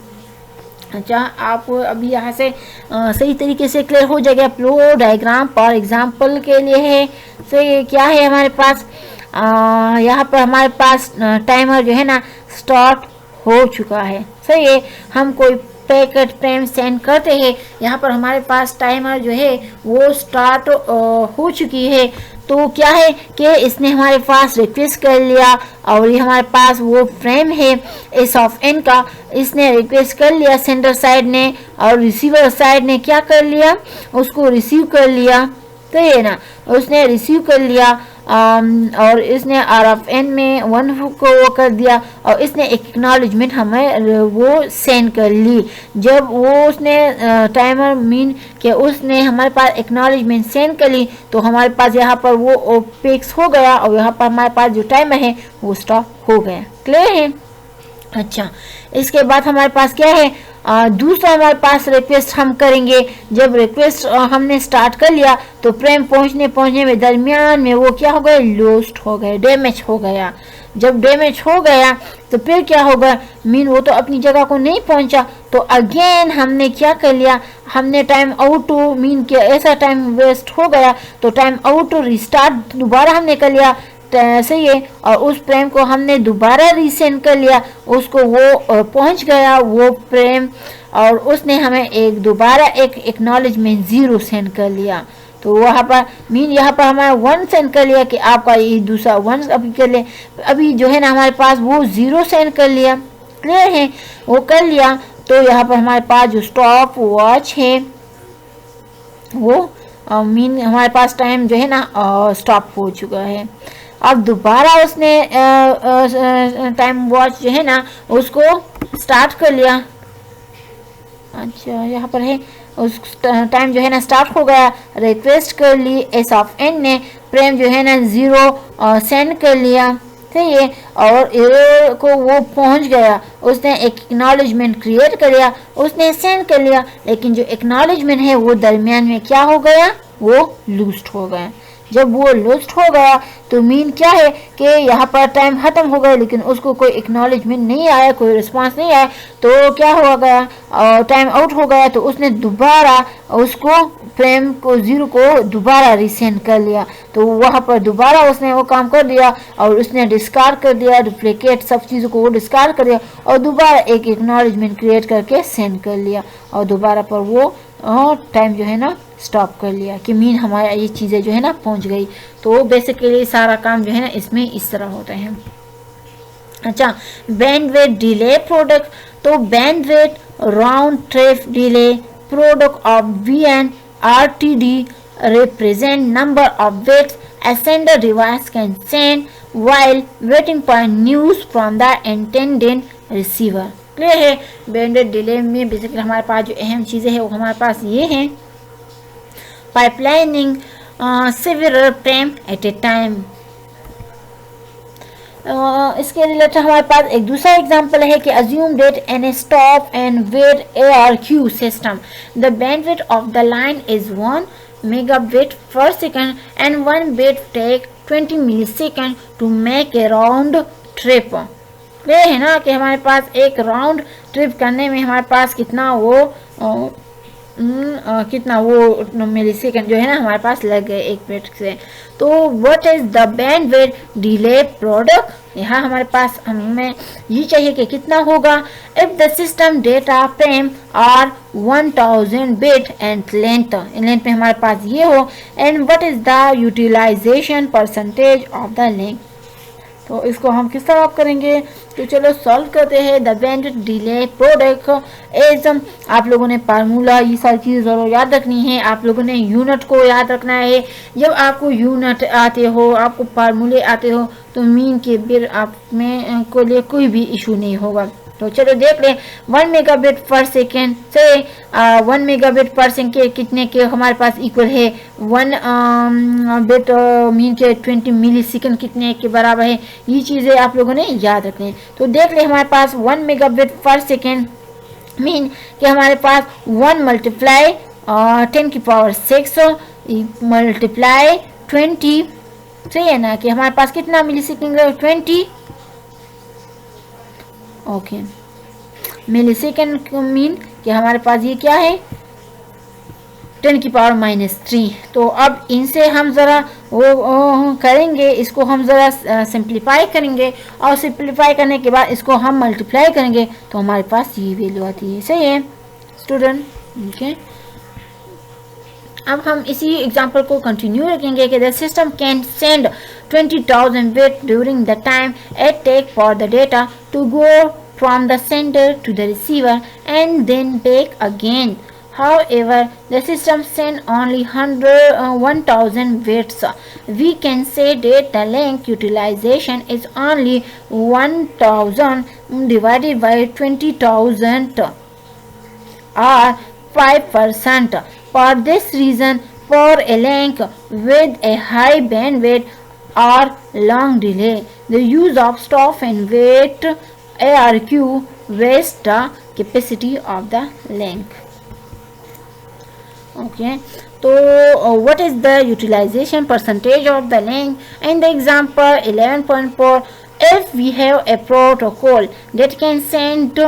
अच्छा, आप अभी यहाँ से सही तरीके से क्लियर हो जाएगा। फ्लो डायग्राम फॉर एग्जाम्पल के लिए है। तो ये क्या है हमारे पास, यहाँ पर हमारे पास टाइमर जो है ना स्टार्ट हो चुका है। सही है, हम कोई पैकेट फ्रेम सेंड करते हैं, यहाँ पर हमारे पास टाइमर जो है वो स्टार्ट हो चुकी है। तो क्या है कि इसने हमारे पास रिक्वेस्ट कर लिया और ये हमारे पास वो फ्रेम है एस ऑफ n का, इसने रिक्वेस्ट कर लिया सेंडर साइड ने और रिसीवर साइड ने क्या कर लिया, उसको रिसीव कर लिया। तो ये ना उसने रिसीव कर लिया और इसने R ऑफ n में 1 को वो कर दिया और इसने एक्नॉलेजमेंट हमें वो सेंड कर ली। जब वो उसने टाइमर मीन कि उसने हमारे पास एक्नॉलेजमेंट सेंड कर ली तो हमारे पास यहाँ पर वो फिक्स हो गया और यहाँ पर हमारे पास जो टाइमर है वो स्टॉप हो गया। क्लियर है? अच्छा, इसके बाद हमारे पास क्या है, दूसरा हमारे पास रिक्वेस्ट हम करेंगे। जब रिक्वेस्ट हमने स्टार्ट कर लिया तो फ्रेम पहुंचने में दरमियान में वो क्या हो गया, लॉस्ट हो गया, डैमेज हो गया। जब डैमेज हो गया तो फिर क्या होगा, मीन वो तो अपनी जगह को नहीं पहुंचा, तो अगेन हमने क्या कर लिया, हमने टाइम आउट मीन कि ऐसा टाइम वेस्ट हो गया तो टाइम आउट रिस्टार्ट दोबारा हमने कर लिया। सही है, और उस प्रेम को हमने दोबारा रीसेंड कर लिया, उसको वो पहुंच गया वो प्रेम, और उसने हमें एक दोबारा एक एक्नॉलेजमेंट 0 सेंड कर लिया। तो वहाँ पर यहाँ पर हमारा 1 सेंड कर लिया कि आपका ये दूसरा 1 अभी कर ले, अभी जो है ना हमारे पास वो 0 सेंड कर लिया। क्लियर है, वो कर लिया। तो यहाँ पर हमारे पास जो स्टॉप वॉच है वो हमारे पास टाइम जो है ना स्टॉप हो चुका है। अब दोबारा उसने टाइम वॉच जो है ना उसको स्टार्ट कर लिया। अच्छा, यहाँ पर है उस टाइम जो है ना स्टार्ट हो गया, रिक्वेस्ट कर ली, एस ऑफ एन ने प्रेम जो है ना 0 सेंड कर लिया। सही है, और एरर को वो पहुंच गया, उसने एक एक्नॉलेजमेंट क्रिएट कर लिया, उसने सेंड कर लिया, लेकिन जो एक्नॉलेजमेंट है वो दरमियान में क्या हो गया, वो लूस्ट हो गया। जब वो लूस्ट हो गया तो मीन क्या है कि यहाँ पर टाइम खत्म हो गया, लेकिन उसको कोई एक्नॉलेजमेंट नहीं आया, कोई रिस्पांस नहीं आया, तो क्या हो गया, टाइम आउट हो गया। तो उसने दोबारा उसको फ्रेम को 0 को दोबारा रिसेंड कर लिया। तो वहाँ पर दोबारा उसने वो काम कर दिया और उसने डिस्कार्ड कर दिया, डुप्लीकेट सब चीज़ों को वो डिस्कार्ड कर दिया और दोबारा एक एक्नॉलेजमेंट क्रिएट करके सेंड कर लिया, और दोबारा पर वो टाइम जो है ना स्टॉप कर लिया कि मीन हमारा ये चीज़ें जो है ना पहुंच गई। तो बेसिकली सारा काम जो है ना इसमें इस तरह होता है। अच्छा, बैंडविड्थ डिले प्रोडक्ट, तो bandwidth round trip delay product of VN RTD represent number of bits a sender device can send while waiting for news from the intended receiver। Clear है, बैंडविड्थ डिले में basically हमारे पास जो अहम चीज़ें हैं वो हमारे पास ये हैं, pipelining several frame at a time। इसके रिलेटेड हमारे पास एक दूसरा एग्जांपल है कि assume that in a stop and wait ARQ system the bandwidth of the line is 1 megabit per second and 1 bit take 20 millisecond to make a round trip। ये है ना कि हमारे पास एक राउंड ट्रिप करने में हमारे पास कितना वो मिलीसेकंड जो है ना हमारे पास लग गए एक मिनट से। तो what is the bandwidth delay product, यहाँ हमारे पास हमें ये चाहिए कि कितना होगा, if the system data frame are 1000 bit and length में हमारे पास ये हो, and what is the utilisation percentage of the length. तो इसको हम किस तरह करेंगे, तो चलो सॉल्व करते हैं। The bandwidth delay product as, आप लोगों ने फार्मूला ये सारी चीज़ें ज़रूर याद रखनी है, आप लोगों ने यूनिट को याद रखना है। जब आपको यूनिट आते हो, आपको फार्मूले आते हो, तो मीन के फिर आप में को लिए कोई भी इशू नहीं होगा। तो चलो देख लें, 1 मेगाबिट पर सेकेंड से 1 मेगाबिट पर सेकेंड के कितने के हमारे पास इक्वल है, 1 बिट मीन के 20 मिली सेकेंड कितने के बराबर है, ये चीज़ें आप लोगों ने याद रखनी है। तो देख लें हमारे पास 1 मेगाबिट पर सेकेंड मीन कि हमारे पास 1 मल्टीप्लाई 10 की पावर 6 मल्टीप्लाई 20, सही है ना, कि हमारे पास कितना मिली सेकेंड 20 ओके मिलीसेकंड मीन कि हमारे पास ये क्या है 10 की पावर -3। तो अब इनसे हम ज़रा वो करेंगे, इसको हम ज़रा सिंप्लीफाई करेंगे और सिंप्लीफाई करने के बाद इसको हम मल्टीप्लाई करेंगे तो हमारे पास ये वैल्यू आती है। सही है स्टूडेंट, ओके। अब हम इसी एग्जांपल को कंटिन्यू रखेंगे कि the system can send 20,000 bit during the time it take for the data to go from the sender to the receiver and then back again. However, the system send only 1,000 bits. We can say that the link utilization is only 1,000 divided by 20,000 or 5%. For this reason, for a link with a high bandwidth or long delay, the use of stop and wait ARQ wastes the capacity of the link. Okay, so what is the utilization percentage of the link? In the example 11.4, if we have a protocol that can send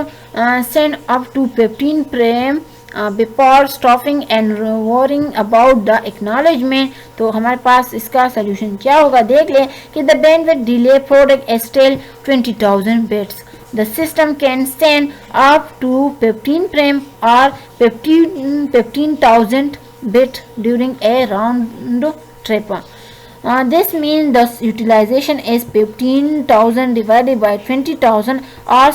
up to 15 frame before stopping and warring about the acknowledgement. तो हमारे पास इसका solution क्या होगा, देख लें कि the bandwidth delay for एस्टेल 20,000 bits. The system can send up to 15 frame or 15,000 bit during a round trip. This means the utilization is 15,000 divided by 20,000 or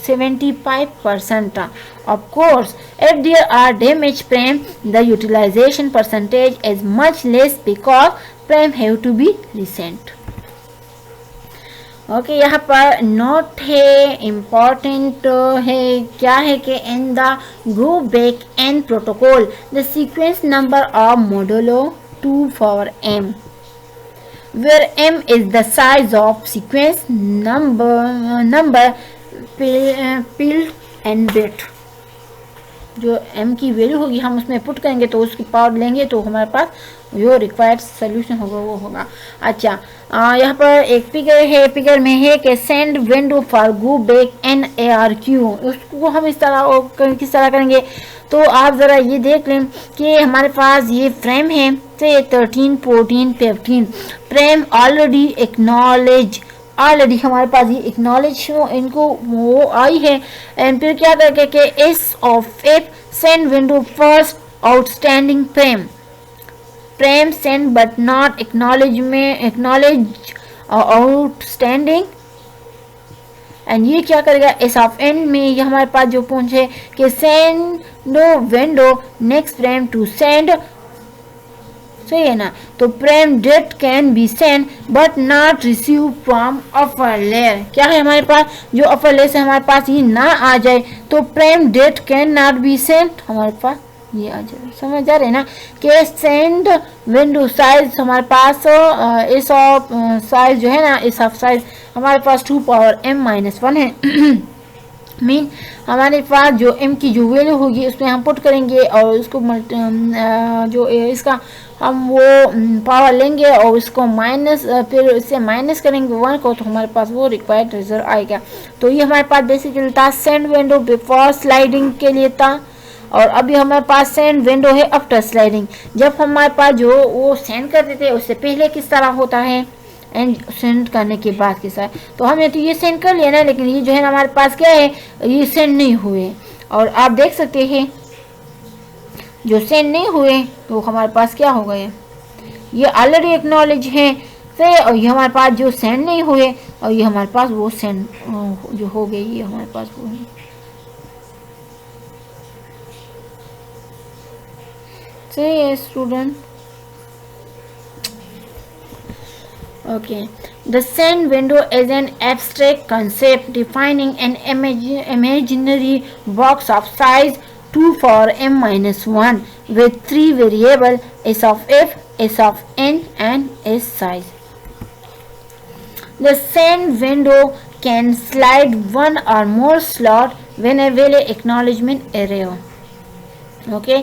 75%. Of course, if there are damaged frame, the utilization percentage is much less because frame have to be resent. Okay यहाँ पर note है, important है, क्या है कि in the go back N protocol the sequence number of modulo 2 for m where m is the size of sequence number filled and bit। जो m की value होगी हम उसमें पुट करेंगे तो उसकी पावर लेंगे तो हमारे पास जो रिक्वायर्ड सोल्यूशन होगा वो होगा। अच्छा, यहाँ पर एक फिगर है, फिगर में है कि send window for go back N A R Q, उसको हम इस तरह किस तरह करेंगे। तो आप ज़रा ये देख लें कि हमारे पास ये फ्रेम है से 13, 14, 15 फ्रेम ऑलरेडी एक्नॉलेज, ऑलरेडी हमारे पास ये एक्नॉलेज इनको वो आई है। एंड फिर क्या करके कि S of F send window first outstanding frame send but not acknowledge outstanding. And ये क्या करेगा, एस ऑफ एन में ये हमारे पास जो पहुंचे कि send window next frame to send, सही है ना। तो frame that can be send but not receive from upper layer. क्या है हमारे पास, जो अपर लेयर से हमारे पास ये ना आ जाए तो frame that can not be send, हमारे पास ये आ जाए। समझ आ रहे ना कि सेंड विंडो साइज हमारे पास इस ऑफ साइज जो है ना, इस ऑफ साइज हमारे पास 2 पावर m-1 है। मीन हमारे पास जो m की जो वैल्यू होगी उसमें हम पुट करेंगे और उसको जो इसका हम वो पावर लेंगे और उसको माइनस, फिर इससे माइनस करेंगे 1 को, तो हमारे पास वो रिक्वायर्ड रिजल्ट आएगा। तो ये हमारे पास बेसिकली था सेंड विंडो बिफोर स्लाइडिंग के लिए था, और अभी हमारे पास सेंड विंडो है आफ्टर स्लाइडिंग। जब हमारे पास जो वो सेंड करते थे उससे पहले किस तरह होता है एंड सेंड करने के बाद के साथ। तो हमने तो ये सेंड कर लिया ना, लेकिन ये जो है ना हमारे पास क्या है, ये सेंड नहीं हुए। और आप देख सकते हैं जो सेंड नहीं हुए तो हमारे पास क्या हो गए, ये ऑलरेडी एक्नॉलेज है से, और ये हमारे पास जो सेंड नहीं हुए और ये हमारे पास वो सेंड जो हो गई, ये हमारे पास वो है। सही है student. Okay, the send window is an abstract concept defining an imaginary box of size 2 for m-1 with 3 variables s of f, s of n and s size. The send window can slide one or more slots whenever acknowledgement array. Okay,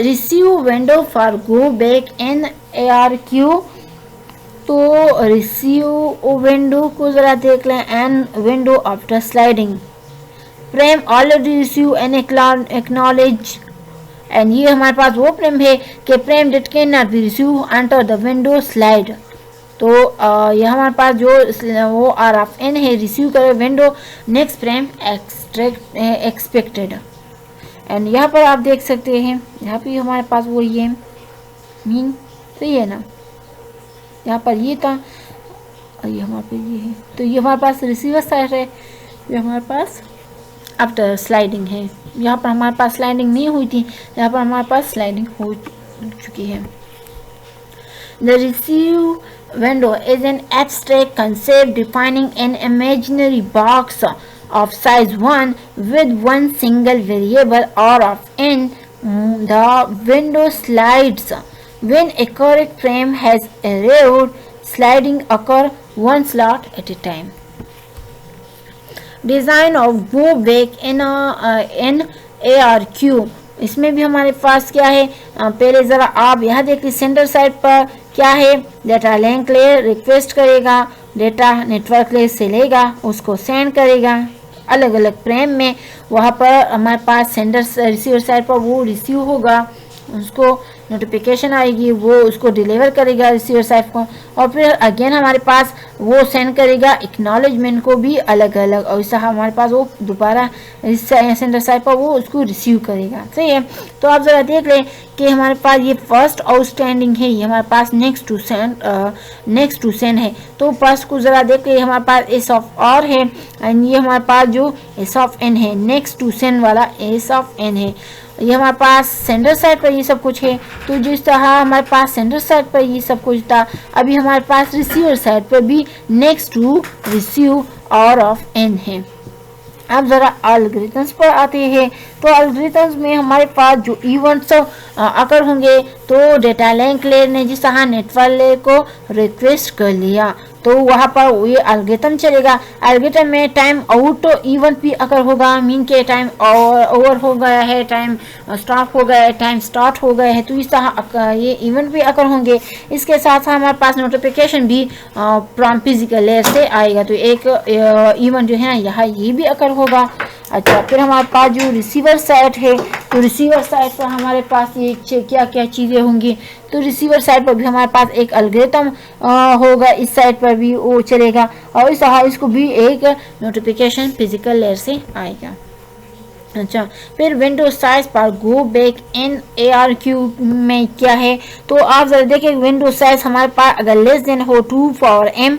receive window for go back n ARQ। तो receive window को ज़रा देख लें, and window after sliding frame already receive and acknowledge. And ये हमारे पास वो frame है कि frame that can not be receive until the window slide. तो ये हमारे पास जो वो आर ऑफ एन है, रिसीव करे window next frame expected. And यहाँ पर आप देख सकते हैं, यहाँ पे हमारे पास वो ये मीन सही है ना, यहाँ पर ये था और ये हमारे पे ये है। तो ये हमारे पास रिसीवर साइड है, ये हमारे पास आफ्टर स्लाइडिंग है। यहाँ पर हमारे पास स्लाइडिंग नहीं हुई थी, यहाँ पर हमारे पास स्लाइडिंग हो चुकी है। The receive window is an abstract concept defining an imaginary box of size 1 with one single variable or of n. The window slides when a correct frame has arrived. Sliding occur one slot at a time. Design of go back in ARQ। इसमें भी हमारे पास क्या है, पहले ज़रा आप यहाँ देखिए सेंटर साइड पर क्या है, डेटा लिंक लेयर रिक्वेस्ट करेगा, डेटा नेटवर्क लेयर से लेगा, उसको सेंड करेगा, अलग अलग फ्रेम में, वहाँ पर हमारे पास सेंडर रिसीवर साइड पर वो रिसीव होगा, उसको नोटिफिकेशन आएगी, वो उसको डिलीवर करेगा रिसीवर साइड को, और फिर अगेन हमारे पास वो सेंड करेगा एक्नॉलेजमेंट को भी अलग अलग, और इससे हमारे पास वो दोबारा सेंडर साइड पर वो उसको रिसीव करेगा। सही है। तो आप ज़रा देख लें कि हमारे पास ये फर्स्ट आउटस्टैंडिंग है, ये हमारे पास नेक्स्ट टू सेंड है। तो फर्स्ट को ज़रा देख ले, हमारे पास एस ऑफ आर है, एंड ये हमारे पास जो एस ऑफ एन है, नेक्स्ट टू सेंड वाला एस ऑफ एन है। ये हमारे पास सेंडर साइड पर ये सब कुछ है। तो जिस तरह हमारे पास सेंडर साइड पर ये सब कुछ था, अभी हमारे पास रिसीवर साइड पर भी next to receive R of N है। अब ज़रा एल्गोरिथम्स पर आते हैं। तो एल्गोरिथम्स में हमारे पास जो इवेंट्स अकर होंगे, तो डेटा लिंक लेयर ने जिस तरह नेटवर्क लेयर को रिक्वेस्ट कर लिया, तो वहाँ पर ये एल्गोरिथम चलेगा। एल्गोरिथम में टाइम आउट इवेंट भी अगर होगा, मीन के टाइम ओवर हो गया है, टाइम स्टॉप हो गया है, टाइम स्टार्ट हो गया है, तो इस तरह ये इवेंट भी अगर होंगे। इसके साथ साथ हमारे पास नोटिफिकेशन भी फ्रॉम फिजिकल लेयर से आएगा, तो एक इवेंट जो है ना यहाँ ये भी अगर होगा। अच्छा, फिर हमारे पास जो रिसीवर साइड है, तो रिसीवर साइड पर हमारे पास ये क्या क्या चीज़ें होंगी। तो रिसीवर साइड पर भी हमारे पास एक एल्गोरिथम होगा, इस साइड पर भी वो चलेगा, और इस तरह इसको भी एक नोटिफिकेशन फिजिकल लेयर से आएगा। अच्छा, फिर विंडो साइज पर गो बैक इन ARQ में क्या है, तो आप जरा देखिए विंडो साइज हमारे पास अगर लेस देन हो 2 पावर m,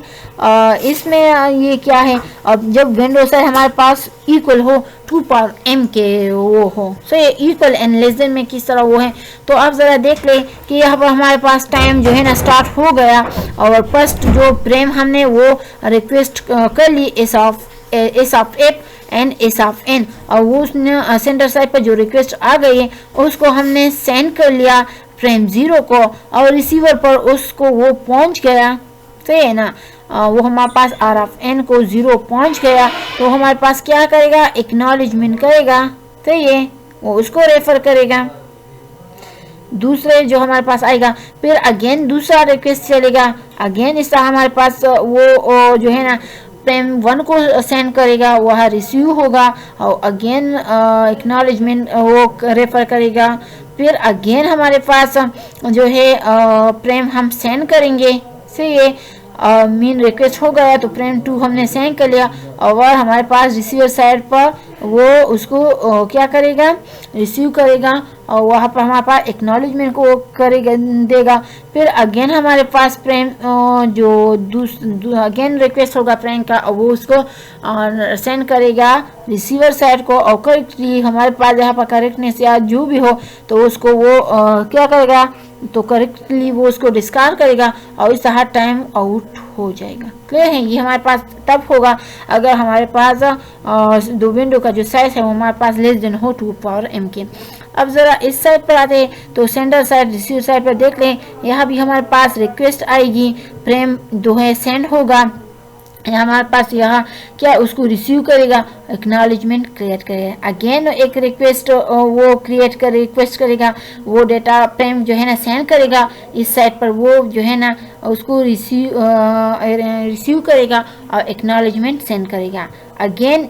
इसमें ये क्या है, अब जब विंडो साइज हमारे पास इक्वल हो 2 पावर m के वो हो, सो ये इक्वल एंड लेस देन में किस तरह वो है। तो आप ज़रा देख लें कि यहाँ पर हमारे पास टाइम जो है ना स्टार्ट हो गया, और फर्स्ट जो फ्रेम हमने वो रिक्वेस्ट कर ली S of F and S of N, और वो उसने सेंटर साइड पर जो रिक्वेस्ट आ गई है उसको हमने सेंड कर लिया फ्रेम 0 को, और रिसीवर पर उसको वो पहुंच गया। सही है ना, वो हमारे पास आर ऑफ एन को 0 पहुंच गया, तो हमारे पास क्या करेगा, एक्नॉलेजमेंट करेगा। सही है, वो उसको रेफर करेगा दूसरे जो हमारे पास आएगा। फिर अगेन दूसरा रिक्वेस्ट चलेगा, अगेन इस तरह हमारे पास वो जो है ना फ्रेम 1 को सेंड करेगा, वह रिसीव होगा, और अगेन एक्नॉलेजमेंट वो रेफर करेगा। फिर अगेन हमारे पास जो है फ्रेम हम सेंड करेंगे। सही है, मीन रिक्वेस्ट हो गया तो फ्रेम 2 हमने सेंड कर लिया, और हमारे पास रिसीवर साइड पर वो उसको क्या करेगा, रिसीव करेगा, और वहाँ पर हमारे पास एक्नॉलेजमेंट को करेगा देगा। फिर अगेन हमारे पास फ्रेम जो अगेन रिक्वेस्ट होगा फ्रेम का, और वो उसको सेंड करेगा रिसीवर साइड को, और करेक्टली हमारे पास यहाँ पर करेक्टनेस या जो भी हो तो उसको वो क्या करेगा, तो करेक्टली वो उसको डिस्कार्ड करेगा, और इस तरह टाइम आउट हो जाएगा। क्लियर है, ये हमारे पास तब होगा अगर हमारे पास दो विंडो का जो साइज है वो हमारे पास लेस देन हो 2 पावर m के। अब ज़रा इस साइड पर आते हैं, तो सेंडर साइड रिसीवर साइड पर देख लें, यहाँ भी हमारे पास रिक्वेस्ट आएगी, फ्रेम 2 है सेंड होगा, हमारे पास यहाँ क्या उसको रिसीव करेगा, एक्नॉलेजमेंट क्रिएट करेगा, अगेन एक रिक्वेस्ट वो रिक्वेस्ट करेगा, वो डेटा फ्रेम जो है ना सेंड करेगा इस साइड पर, वो जो है ना उसको रिसीव करेगा और एक्नॉलेजमेंट सेंड करेगा। अगेन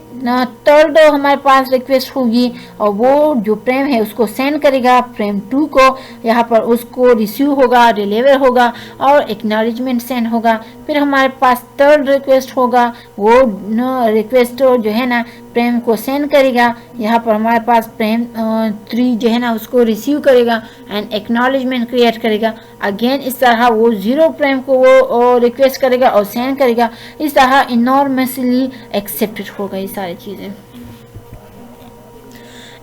थर्ड हमारे पास रिक्वेस्ट होगी, और वो जो फ्रेम है उसको सेंड करेगा फ्रेम 2 को, यहाँ पर उसको रिसीव होगा, डिलीवर होगा, और एक्नॉलेजमेंट सेंड होगा। फिर हमारे पास थर्ड रिक्वेस्ट होगा, वो रिक्वेस्ट जो है ना फ्रेम को सेंड करेगा, यहाँ पर हमारे पास फ्रेम 3 जो है ना उसको रिसीव करेगा एंड एक्नॉलेजमेंट क्रिएट करेगा। अगेन इस तरह वो 0 फ्रेम को वो रिक्वेस्ट करेगा और सेंड करेगा, इस तरह इनॉर्मसली एक्सेप्टेड होगा ये सारी चीज़ें।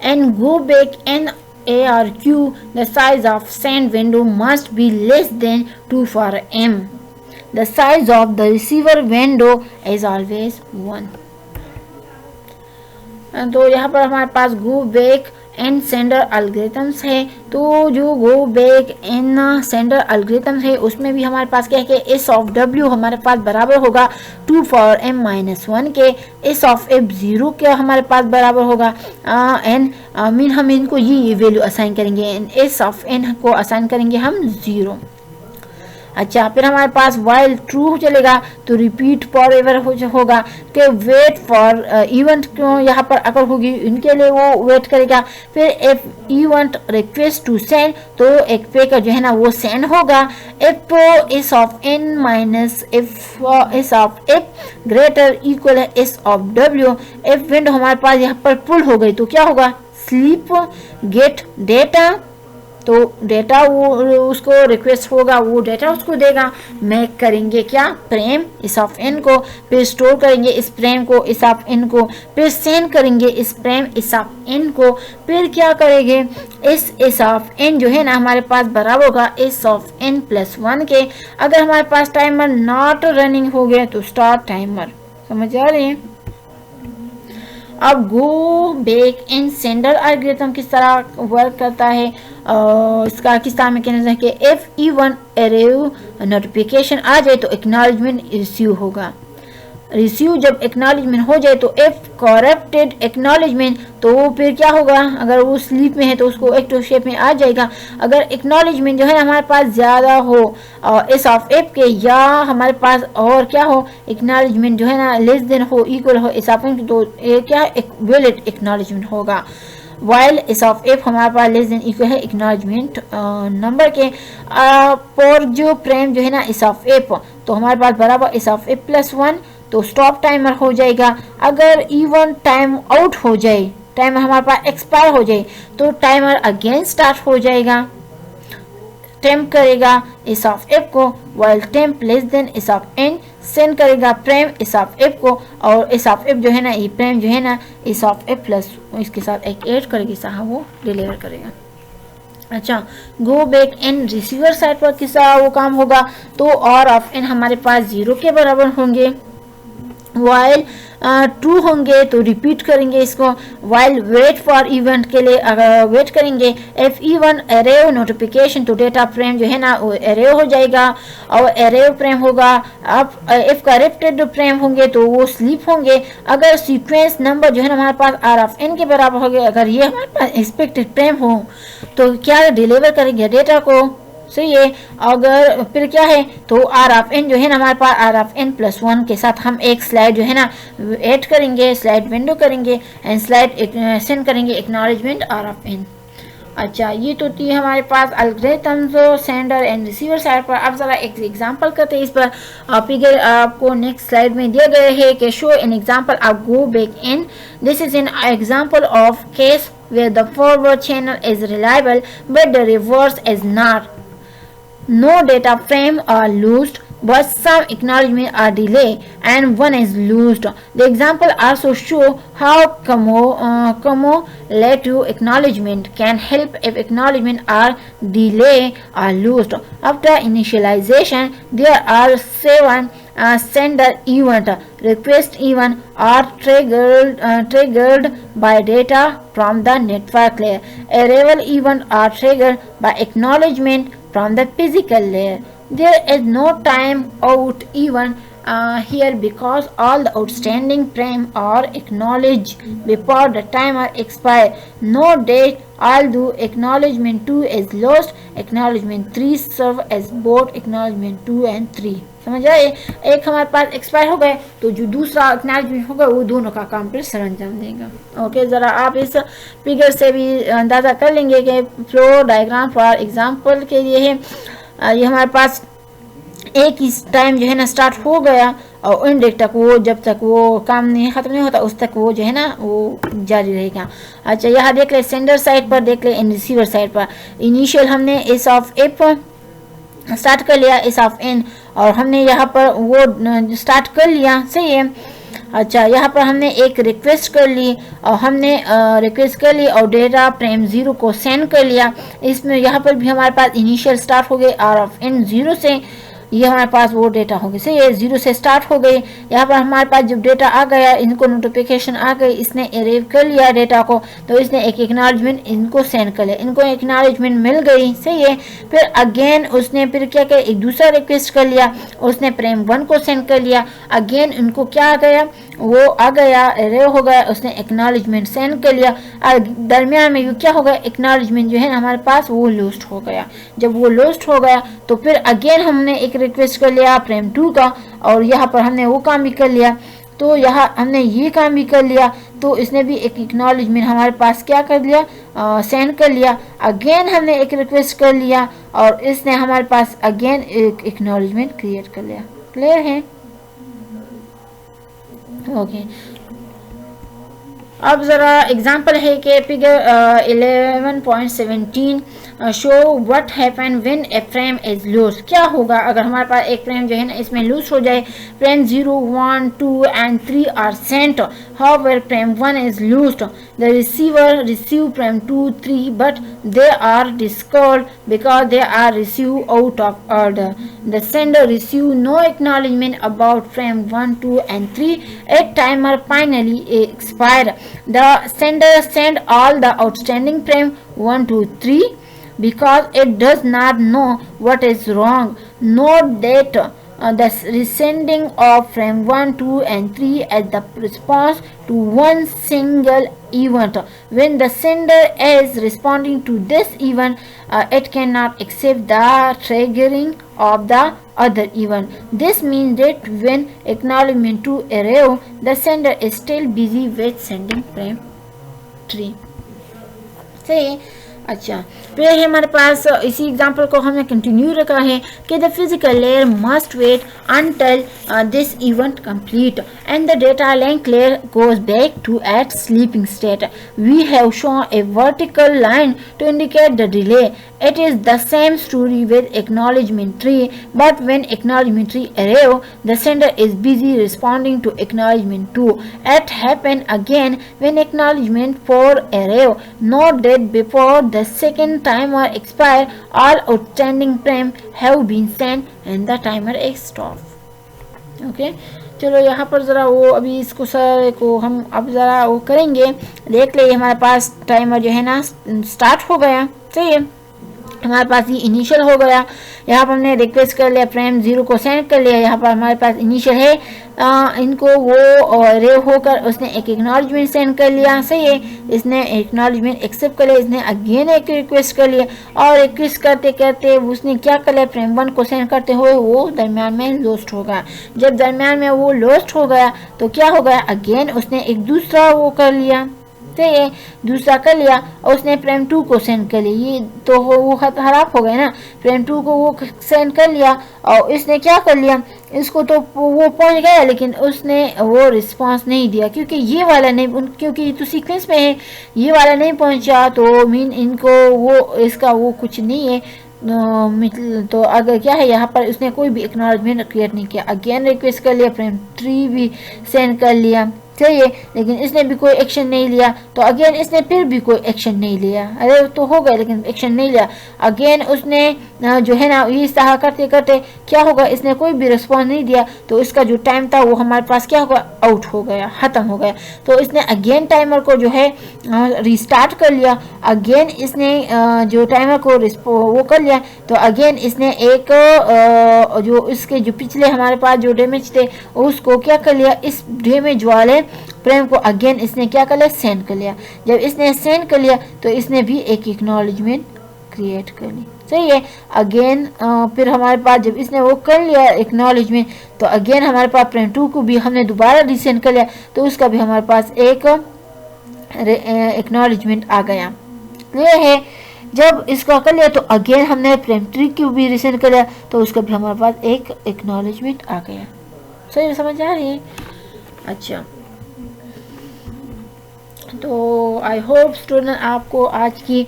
And go back N ARQ, the size of send window must be less than 2 for m. The size of the receiver window is always 1. तो यहाँ पर हमारे पास go back N sender algorithms है। तो जो go back N sender algorithms है उसमें भी हमारे पास क्या है कि एस ऑफ डब्ल्यू हमारे पास बराबर होगा 2 पावर m-1 के, एस ऑफ एफ 0 के हमारे पास बराबर होगा एन मीन हम इनको ये वैल्यू असाइन करेंगे, एस ऑफ एन को असाइन करेंगे हम 0। अच्छा, फिर हमारे पास वाइल ट्रू चलेगा तो रिपीट फॉर एवर होगा कि वेट फॉर इवेंट क्यों यहाँ पर अगर होगी इनके लिए वो वेट करेगा। फिर if event request to send तो एक पे का जो है ना वो सेंड होगा। If S of N minus if S of F greater equal है एस ऑफ डब्ल्यू। इफ विंड हमारे पास यहाँ पर पुल हो गई तो क्या होगा, स्लीप गेट डेटा, तो डेटा वो उसको रिक्वेस्ट होगा, वो डेटा उसको देगा। मेक करेंगे क्या, प्रेम इस ऑफ एन को, फिर स्टोर करेंगे इस प्रेम को इस ऑफ एन को, फिर सेंड करेंगे इस प्रेम इस ऑफ एन को। फिर क्या करेंगे, इस ऑफ एन जो है ना हमारे पास बराबर होगा इस ऑफ एन प्लस 1 के। अगर हमारे पास टाइमर नॉट रनिंग हो गया तो स्टार्ट टाइमर। समझ आ रही है। अब go back in sender algorithm किस तरह वर्क करता है, इसका किस तरह मैकेनिज्म है कि इफ इवन अरेव नोटिफिकेशन आ जाए तो एक्नॉलेजमेंट रिसीव होगा। रिसीव जब एक्नॉलेजमेंट हो जाए तो इफ करप्टेड एक्नॉलेजमेंट तो फिर क्या होगा, अगर वो स्लीप में है तो उसको एक्टिव शेप में आ जाएगा। अगर एक्नॉलेजमेंट जो है हमारे पास ज़्यादा हो एस ऑफ एफ के, या हमारे पास और क्या हो एक्नॉलेजमेंट जो है ना लेस देन हो इक्वल हो एस ऑफ एफ, तो ये क्या एक वैलिड एक्नॉलेजमेंट होगा। वाइल एस ऑफ एफ हमारे पास लेस देन इक्वल है एक्नॉलेजमेंट नंबर के। पर जो प्रेम जो है ना एस ऑफ एफ तो हमारे पास बराबर एस ऑफ एफ प्लस 1, तो स्टॉप टाइमर हो जाएगा। अगर इवन टाइम आउट हो जाए, टाइमर हमारे पास एक्सपायर हो जाए तो टाइमर अगेन स्टार्ट हो जाएगा। टेम्प करेगा एस ऑफ एफ को, while temp less than S of N, send करेगा प्रेम एस ऑफ एफ को, और एस ऑफ एफ जो है ना ये प्रेम जो है ना एस ऑफ एफ प्लस इसके साथ एक ऐड करके साहब वो डिलीवर करेगा। अच्छा, go back in receiver side पर किसा वो काम होगा तो और ऑफ एन हमारे पास 0 के बराबर होंगे। वाइल ट्रू होंगे तो रिपीट करेंगे इसको। वाइल वेट फॉर इवेंट के लिए अगर वेट करेंगे, इफ इवन अरेव नोटिफिकेशन तो डेटा फ्रेम जो है ना वो अरेव हो जाएगा और अरेव फ्रेम होगा। अब इफ करप्टेड फ्रेम होंगे तो वो स्लीप होंगे। अगर सीक्वेंस नंबर जो है ना हमारे पास आर ऑफ एन के बराबर हो गया, अगर ये हमारे पास एक्सपेक्टेड फ्रेम हो तो क्या डिलीवर करेंगे डेटा को, सही है। अगर फिर क्या है तो आर ऑफ एन जो है ना हमारे पास आर ऑफ एन प्लस 1 के साथ हम एक स्लाइड जो है ना ऐड करेंगे, स्लाइड विंडो करेंगे एंड स्लाइड सेंड करेंगे एक्नॉलेजमेंट आर ऑफ एन। अच्छा, ये तो थी हमारे पास algorithms sender and receiver side पर। अब जरा एक एग्जांपल करते हैं इस पर। फिगर आपको नेक्स्ट स्लाइड में दिया गया है कि show an example of go back in. This is an example of case where the forward channel is reliable but the reverse is not. No data frame are lost but some acknowledgement are delayed and one is lost. The example also show how cumulative acknowledgement can help if acknowledgement are delayed or lost. After initialization, there are 7 sender event request event are triggered by data from the network layer. Arrival event are triggered by acknowledgement from the physical layer. There is no time out event here because all the outstanding frame are acknowledged before the timer expire. No date although acknowledgement 2 is lost. Acknowledgement 3 serve as both acknowledgement 2 and 3. समझ आए। एक हमारे पास expire हो गए तो जो दूसरा acknowledgement होगा वो दोनों का काम फिर सर अंजाम देगा। ओके, ज़रा आप इस फिगर से भी अंदाज़ा कर लेंगे कि फ्लो डायग्राम फॉर एग्जांपल के लिए है। ये हमारे पास एक ही टाइम जो है ना स्टार्ट हो गया और एंड तक वो जब तक वो काम नहीं ख़त्म नहीं होता उस तक वो जो है ना वो जारी रहेगा। अच्छा, यहाँ देख ले सेंडर साइड पर, देख ले इन रिसीवर साइड पर। इनिशियल हमने एस ऑफ एफ स्टार्ट कर लिया एस ऑफ एन, और हमने यहाँ पर वो स्टार्ट कर लिया, सही है। अच्छा, यहाँ पर हमने एक रिक्वेस्ट कर ली और हमने रिक्वेस्ट कर ली और डेटा फ्रेम 0 को सेंड कर लिया। इसमें यहाँ पर भी हमारे पास इनिशियल स्टार्ट हो गए आर ऑफ एन 0 से, ये हमारे पास वो डेटा हो गए, सही है, 0 से स्टार्ट हो गई। यहाँ पर हमारे पास जब डेटा आ गया, इनको नोटिफिकेशन आ गई, इसने अरेव कर लिया डेटा को, तो इसने एक एक्नॉलेजमेंट इनको सेंड कर लिया, इनको एक्नॉलेजमेंट मिल गई, सही है। फिर अगेन उसने फिर क्या किया, एक दूसरा रिक्वेस्ट कर लिया, उसने फ्रेम 1 को सेंड कर लिया, अगेन इनको क्या आ गया, वो आ गया, एरे हो गया, उसने एक्नॉलेजमेंट सेंड कर लिया। दरमियान में क्या हो गया, एक्नॉलेजमेंट जो है ना हमारे पास वो लॉस्ट हो गया। जब वो लॉस्ट हो गया तो फिर अगेन हमने एक रिक्वेस्ट कर लिया फ्रेम 2 का, और यहाँ पर हमने वो काम भी कर लिया। तो यहाँ हमने ये काम भी कर लिया, तो इसने भी एक एक्नॉलेजमेंट हमारे पास क्या कर लिया, सेंड कर लिया। अगेन हमने एक रिक्वेस्ट कर लिया और इसने हमारे पास अगेन एक एक्नॉलेजमेंट क्रिएट कर लिया। क्लियर है? ओके अब ज़रा एग्जांपल है कि figure 11.17 show what happen when a frame is lose. क्या होगा अगर हमारे पास एक फ्रेम जो है ना इसमें लूज हो जाए। Frame 0, 1, 2 and 3 are sent, however frame 1 is lost, the receiver receive frame 2, 3 but they are discarded because they are received out of order. The sender receive no acknowledgement about frame 1, 2 and 3. A timer finally expired. The sender send all the outstanding frame 1, 2, 3 because it does not know what is wrong. Note that the resending of frame 1, 2 and 3 as the response to one single event. When the sender is responding to this event, it cannot accept the triggering of the other event. This means that when acknowledgement to arrive, the sender is still busy with sending frame 3. सही। अच्छा फिर है हमारे पास इसी example को हमने continue रखा है कि the physical layer must wait until this event complete and the data link layer goes back to at sleeping state. We have shown a vertical line to indicate the delay. It is the same story with acknowledgement 3, but when acknowledgement 3 arrive, the sender is busy responding to acknowledgement 2. It happen again when acknowledgement 4 arrive. Note that before the second timer expire, all outstanding frame have been sent and the timer is stopped. Okay चलो यहाँ पर ज़रा वो अभी इसको sir को हम अब ज़रा वो करेंगे। देख ले हमारे पास टाइमर जो है ना स्टार्ट हो गया। सही है, हमारे पास ये इनिशियल हो गया। यहाँ पर हमने रिक्वेस्ट कर लिया, फ्रेम 0 को सेंड कर लिया। यहाँ पर हमारे पास इनिशियल है, इनको वो रे होकर उसने एक एक्नॉलेजमेंट सेंड कर लिया। सही है, इसने एक्नॉलेजमेंट एक्सेप्ट कर लिया। इसने अगेन एक रिक्वेस्ट कर लिया और रिक्वेस्ट करते करते उसने क्या कर लिया, फ्रेम 1 को सेंड करते हुए वो दरमियान में लॉस्ट हो गया। जब दरमियान में वो लॉस्ट हो गया तो क्या हो गया, अगेन उसने एक दूसरा वो कर लिया। सही है, दूसरा कर लिया और उसने फ्रेम 2 को सेंड कर लिया। ये तो वो खराब हो गया ना, फ्रेम 2 को वो सेंड कर लिया और इसने क्या कर लिया, इसको तो वो पहुंच गया लेकिन उसने वो रिस्पांस नहीं दिया क्योंकि ये वाला नहीं, क्योंकि तो सीक्वेंस में है, ये वाला नहीं पहुंचा तो मीन इनको वो इसका वो कुछ नहीं है। तो अगर क्या है यहाँ पर उसने कोई भी एक्नॉलेजमेंट क्रिएट नहीं किया। अगेन रिक्वेस्ट कर लिया, फ्रेम 3 भी सेंड कर लिया। सही है, लेकिन इसने भी कोई एक्शन नहीं लिया तो अगेन इसने फिर भी कोई एक्शन नहीं लिया। अरे तो हो गया लेकिन एक्शन नहीं लिया। अगेन उसने जो है ना ये इस तरह करते करते क्या होगा, इसने कोई भी रिस्पॉन्स नहीं दिया तो इसका जो टाइम था वो हमारे पास क्या होगा, आउट हो गया, ख़त्म हो गया। तो इसने अगेन टाइमर को जो है रिस्टार्ट कर लिया। अगेन इसने जो टाइमर को वो कर लिया तो अगेन इसने एक जो इसके जो पिछले हमारे पास जो डैमेज थे उसको क्या कर लिया, इस डैमेज वाले फ्रेम को अगेन इसने क्या कर लिया, सेंड कर लिया। जब इसने सेंड कर लिया तो इसने भी एक एक्नॉलेजमेंट क्रिएट कर ली। सही है, अगेन फिर हमारे पास जब इसने वो कर लिया एक्नॉलेजमेंट तो अगेन हमारे पास फ्रेम 2 को भी हमने दोबारा रिसेंड कर लिया तो उसका भी हमारे पास एक एक्नॉलेजमेंट आ गया। क्लियर है, जब इसका कर लिया तो अगेन हमने फ्रेम 3 को भी रिसेंड कर लिया तो उसका भी हमारे पास एक एक्नॉलेजमेंट आ गया। सही समझ आ रही है? अच्छा, तो आई होप स्टूडेंट आपको आज की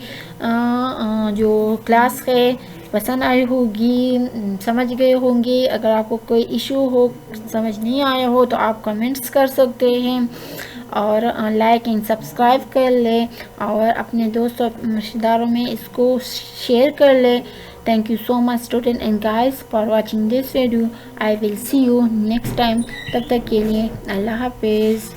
जो क्लास है पसंद आई होगी, समझ गए होंगे। अगर आपको कोई इशू हो, समझ नहीं आया हो तो आप कमेंट्स कर सकते हैं और लाइक एंड सब्सक्राइब कर ले और अपने दोस्तों रिश्तेदारों में इसको शेयर कर ले। Thank you so much student and guys for watching this video. I will see you next time. तब तक के लिए अल्लाह हाफिज़।